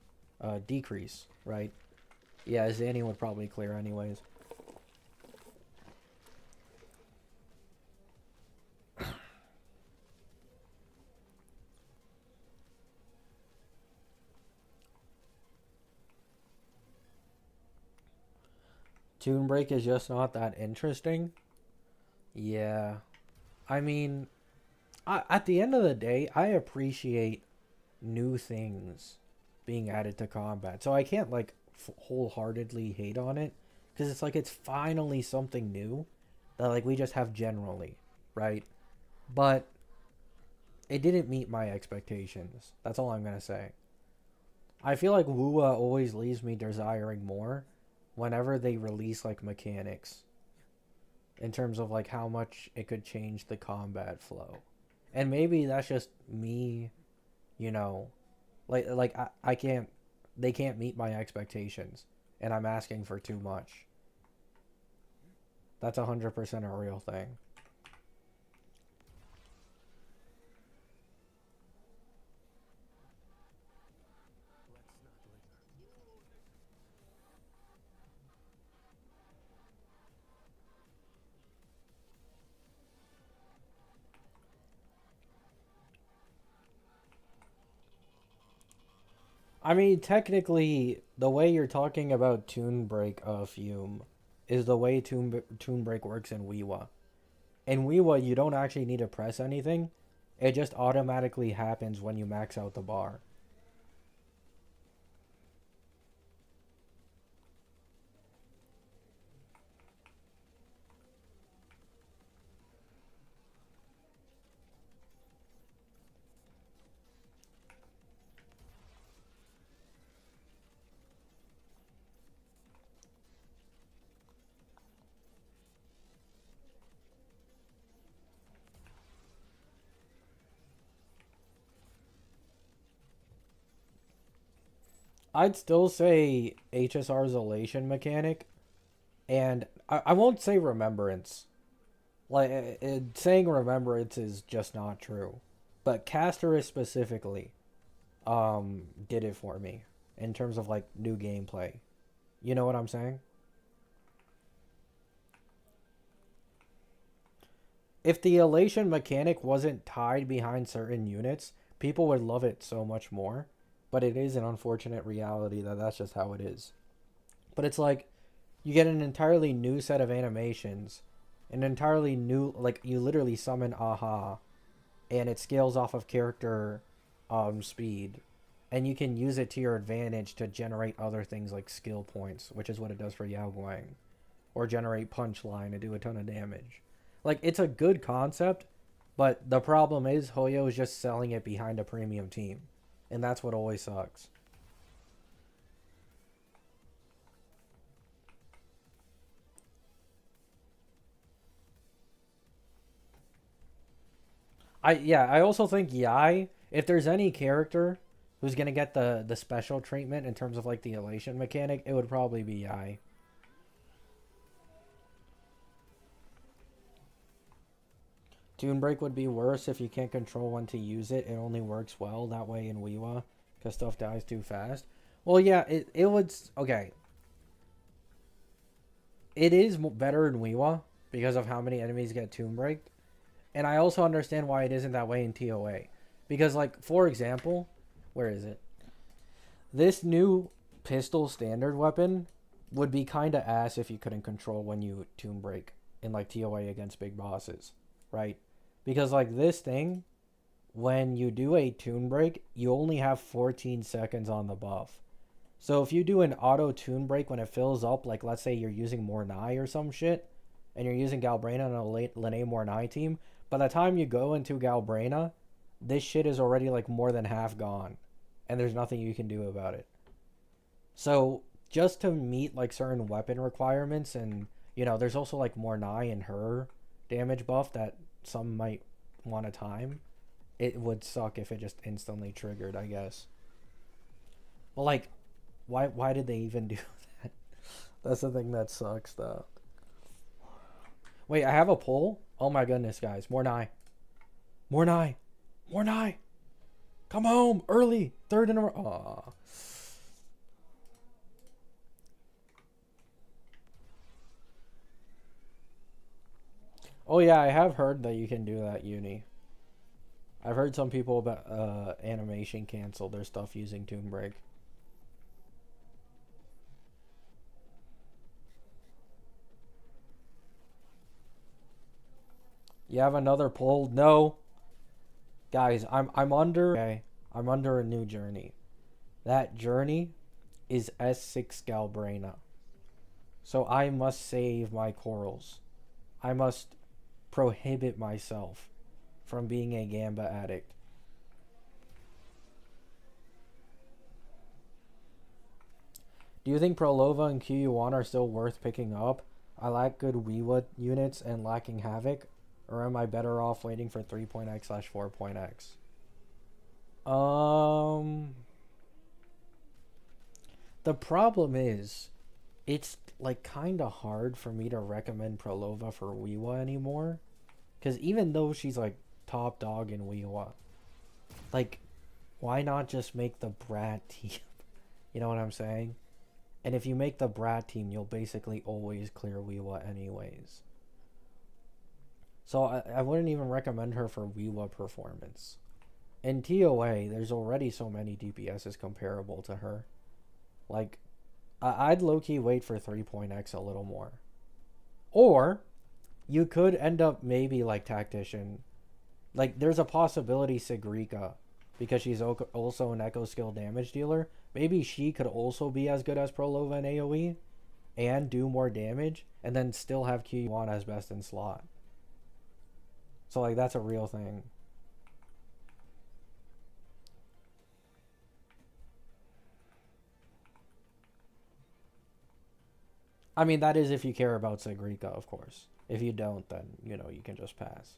[SPEAKER 1] decrease, right? Yeah, Zanny would probably clear anyways. Toon Break is just not that interesting. Yeah. I mean, at the end of the day, I appreciate new things being added to combat. So I can't like wholeheartedly hate on it because it's like it's finally something new that like we just have generally, right? But it didn't meet my expectations. That's all I'm going to say. I feel like Wua always leaves me desiring more whenever they release like mechanics in terms of like how much it could change the combat flow. And maybe that's just me, you know, I can't they can't meet my expectations and I'm asking for too much. That's 100% a real thing. I mean, technically, the way you're talking about Toon Break, Fume, is the way Toon Break works in Weewa. In Weewa, you don't actually need to press anything. It just automatically happens when you max out the bar. I'd still say HSR's elation mechanic, and I won't say remembrance. Like, saying remembrance is just not true. But Casterus specifically did it for me in terms of, like, new gameplay. You know what I'm saying? If the elation mechanic wasn't tied behind certain units, people would love it so much more. But it is an unfortunate reality that that's just how it is. But it's like you get an entirely new set of animations, an entirely new, like, you literally summon Aha, and it scales off of character speed, and you can use it to your advantage to generate other things like skill points, which is what it does for Yao Guang, or generate punchline and do a ton of damage. Like, it's a good concept, but the problem is Hoyo is just selling it behind a premium team, and that's what always sucks. I also think Yai, if there's any character who's gonna get the special treatment in terms of like the elation mechanic, it would probably be Yai. Toon Break would be worse if you can't control when to use it. It only works well that way in Weewa because stuff dies too fast. Well, yeah, it would. Okay, it is better in Weewa because of how many enemies get Toon Break, and I also understand why it isn't that way in TOA. Because, like, for example, where is it? This new pistol standard weapon would be kind of ass if you couldn't control when you Toon Break in, like, TOA against big bosses, right? Because, like, this thing, when you do a Toon Break, you only have 14 seconds on the buff. So if you do an auto Toon Break when it fills up, like, let's say you're using Mornai or some shit, and you're using Galbrena on a Lene Mornai team, by the time you go into Galbrena, this shit is already like more than half gone, and there's nothing you can do about it. So just to meet like certain weapon requirements, and there's also like Mornai and her damage buff that some might want to time. It would suck if it just instantly triggered, I guess. Well, like, why did they even do that? That's the thing that sucks, though. Wait, I have a poll. Oh my goodness, guys, Mornai, Mornai, Mornai, come home early, third in a row. Aw. Oh yeah, I have heard that you can do that, Uni. I've heard some people about animation cancel their stuff using Toon Break. You have another poll? No, guys, I'm under. Okay, I'm under a new journey. That journey is S6 Galbrena. So I must save my corals. I must prohibit myself from being a Gamba addict. Do you think Prolova and QU1 are still worth picking up? I lack good Weewa units and lacking Havoc, or am I better off waiting for 3.x/4.x? Um, the problem is, it's like kind of hard for me to recommend Prolova for Weewa anymore, because even though she's like top dog in Weewa, like, why not just make the Brat team? You know what I'm saying? And if you make the Brat team, you'll basically always clear Weewa anyways. So I wouldn't even recommend her for Weewa performance. in TOA, there's already so many DPSs comparable to her. Like, I'd low-key wait for 3.x a little more. Or, you could end up maybe like Tactician. Like, there's a possibility Sigrika, because she's also an Echo skill damage dealer, maybe she could also be as good as Prolova in AoE and do more damage, and then still have Q1 as best in slot. So, like, that's a real thing. I mean, that is if you care about Sigrika, of course. If you don't, then, you know, you can just pass.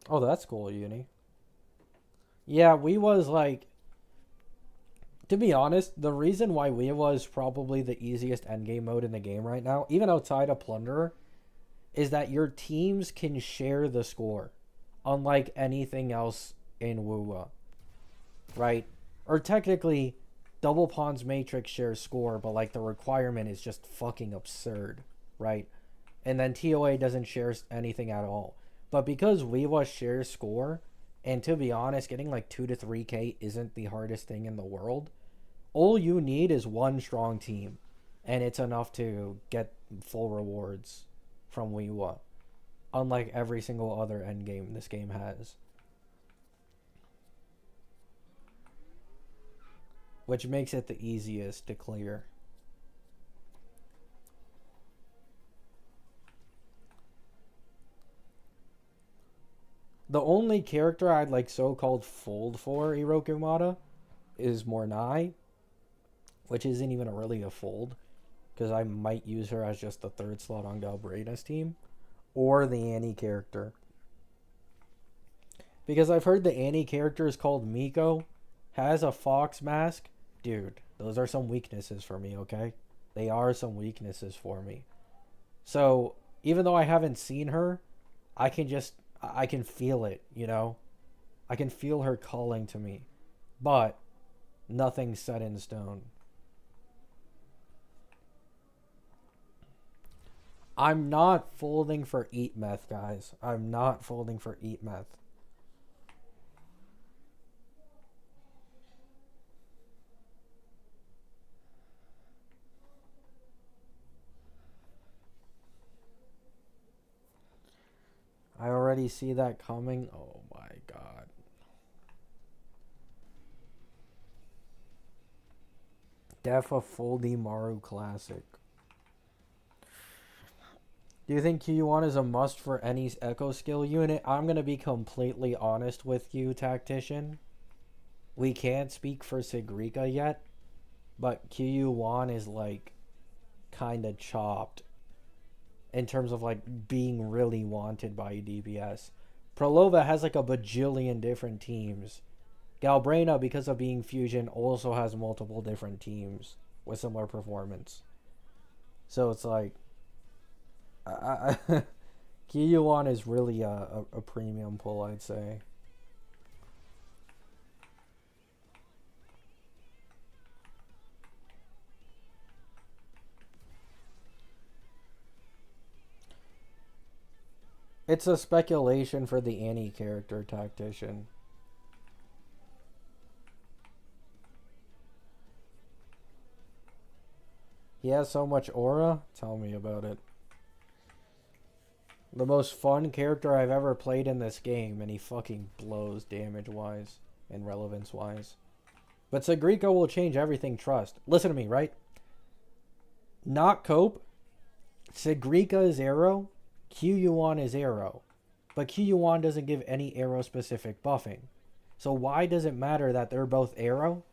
[SPEAKER 1] Oh, that's cool, Uni. Yeah, we was like, to be honest, the reason why we was probably the easiest endgame mode in the game right now, even outside of Plunderer, is that your teams can share the score, unlike anything else in WoWa, right? Or technically, Double Pawn's Matrix shares score, but like the requirement is just fucking absurd, right? And then TOA doesn't share anything at all. But because WeWa shares score, and to be honest, getting like 2 to 3k isn't the hardest thing in the world. All you need is one strong team, and it's enough to get full rewards from WeWa, unlike every single other endgame this game has. Which makes it the easiest to clear. The only character I'd like so-called fold for Irokumata is Mornai, which isn't even really a fold, because I might use her as just the third slot on Galbraith's team, or the Annie character. Because I've heard the Annie character is called Miko, has a fox mask. Dude, those are some weaknesses for me, okay? They are some weaknesses for me. So, even though I haven't seen her, I can feel it, you know? I can feel her calling to me. But, nothing's set in stone. I'm not folding for Eat Meth, guys. I'm not folding for Eat Meth. I already see that coming. Oh my god. Defa Foldy Maru Classic. Do you think Q1 is a must for any Echo skill unit? I'm going to be completely honest with you, Tactician. We can't speak for Sigrika yet, but Q1 is like kind of chopped in terms of like being really wanted by DPS. Prolova has like a bajillion different teams. Galbrena, because of being fusion, also has multiple different teams with similar performance. So it's like, Kiyuan is really a premium pull, I'd say. It's a speculation for the Annie character, Tactician. He has so much aura? Tell me about it. The most fun character I've ever played in this game, and he fucking blows damage-wise and relevance-wise. But Sigrika will change everything, trust. Listen to me, right? Not Cope. Sigrika is arrow. Q-Yuan is arrow. But Q-Yuan doesn't give any arrow-specific buffing. So why does it matter that they're both arrow?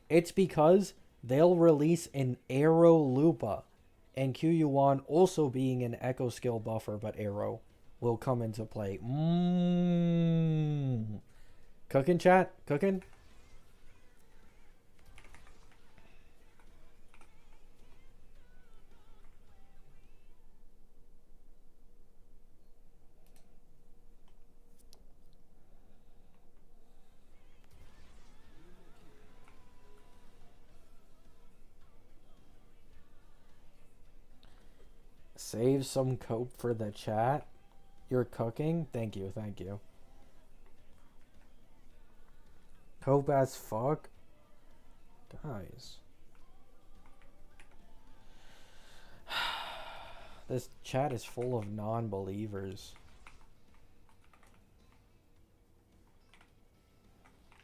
[SPEAKER 1] It's because they'll release an arrow Lupa. And Q-Yuan also being an echo skill buffer but arrow will come into play. Cooking, chat? Cooking? Save some cope for the chat. You're cooking? Thank you, thank you. Cope as fuck? Guys. This chat is full of non-believers.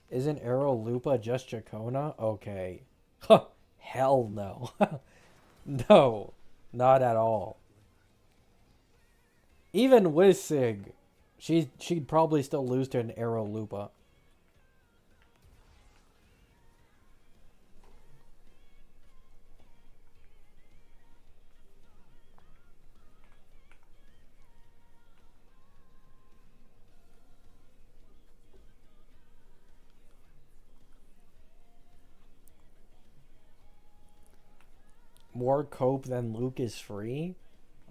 [SPEAKER 1] Isn't Arrow Lupa just Chacona? Okay. Huh. Hell no. No. Not at all. Even with Sig, she'd probably still lose to an Arrow Lupa. More cope than Luke is free?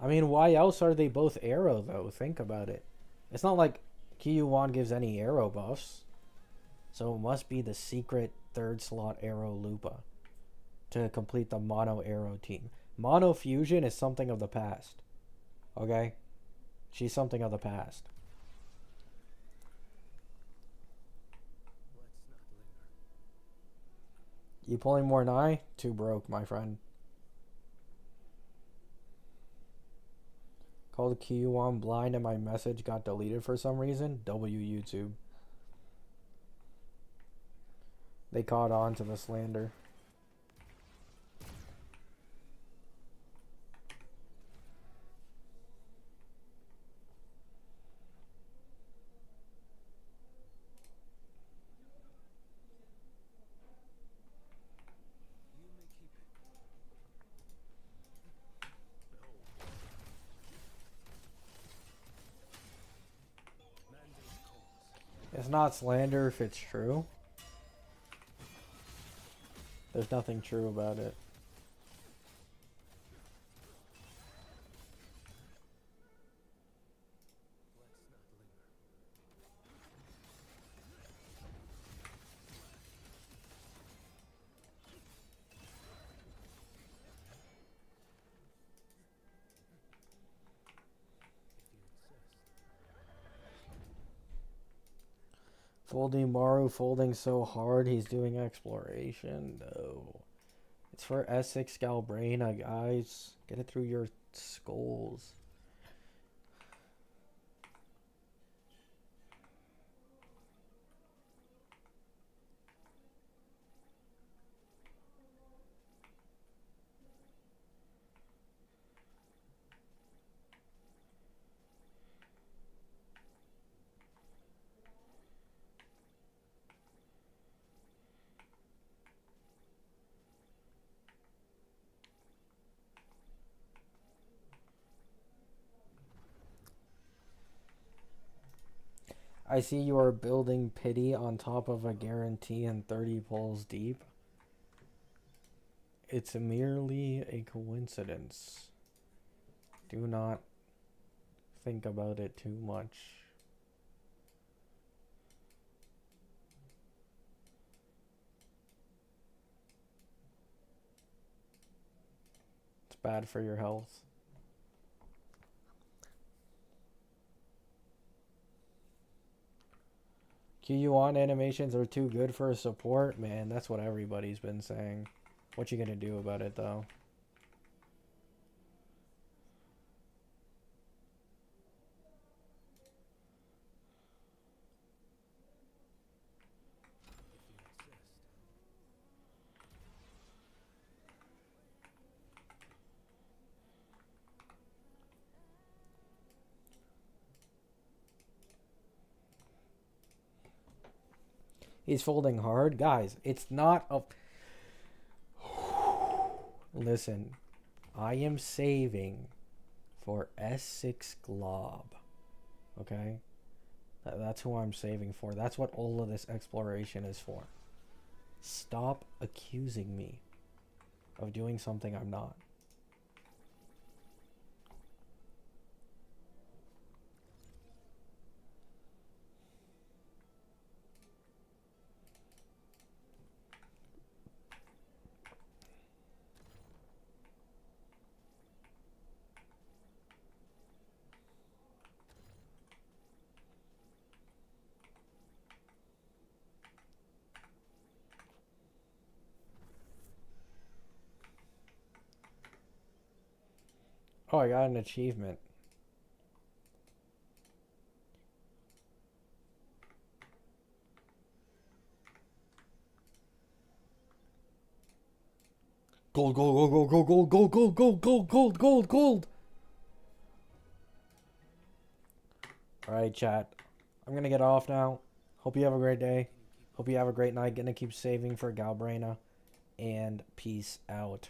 [SPEAKER 1] I mean, why else are they both arrow, though? Think about it. It's not like Kiyuan gives any arrow buffs. So it must be the secret third slot arrow Lupa to complete the mono arrow team. Mono fusion is something of the past. Okay? She's something of the past. You pulling more Nai? Too broke, my friend. Called Kiyuan blind and my message got deleted for some reason. W YouTube. They caught on to the slander. It's not slander if it's true. There's nothing true about it. Folding Maru, folding so hard he's doing exploration. No. It's for S6 Galbraina, guys. Get it through your skulls. I see you are building pity on top of a guarantee and 30 pulls deep. It's merely a coincidence. Do not think about it too much. It's bad for your health. Kiyuan animations are too good for a support? Man, that's what everybody's been saying. What you gonna do about it, though? He's folding hard. Guys, it's not a... Listen, I am saving for S6 Glob. Okay? That's who I'm saving for. That's what all of this exploration is for. Stop accusing me of doing something I'm not. Oh, I got an achievement. Gold, gold, gold, gold, gold, gold, gold, gold, gold, gold, gold, gold. Alright, chat. I'm gonna get off now. Hope you have a great day. Hope you have a great night. Gonna keep saving for Galbraina. And peace out.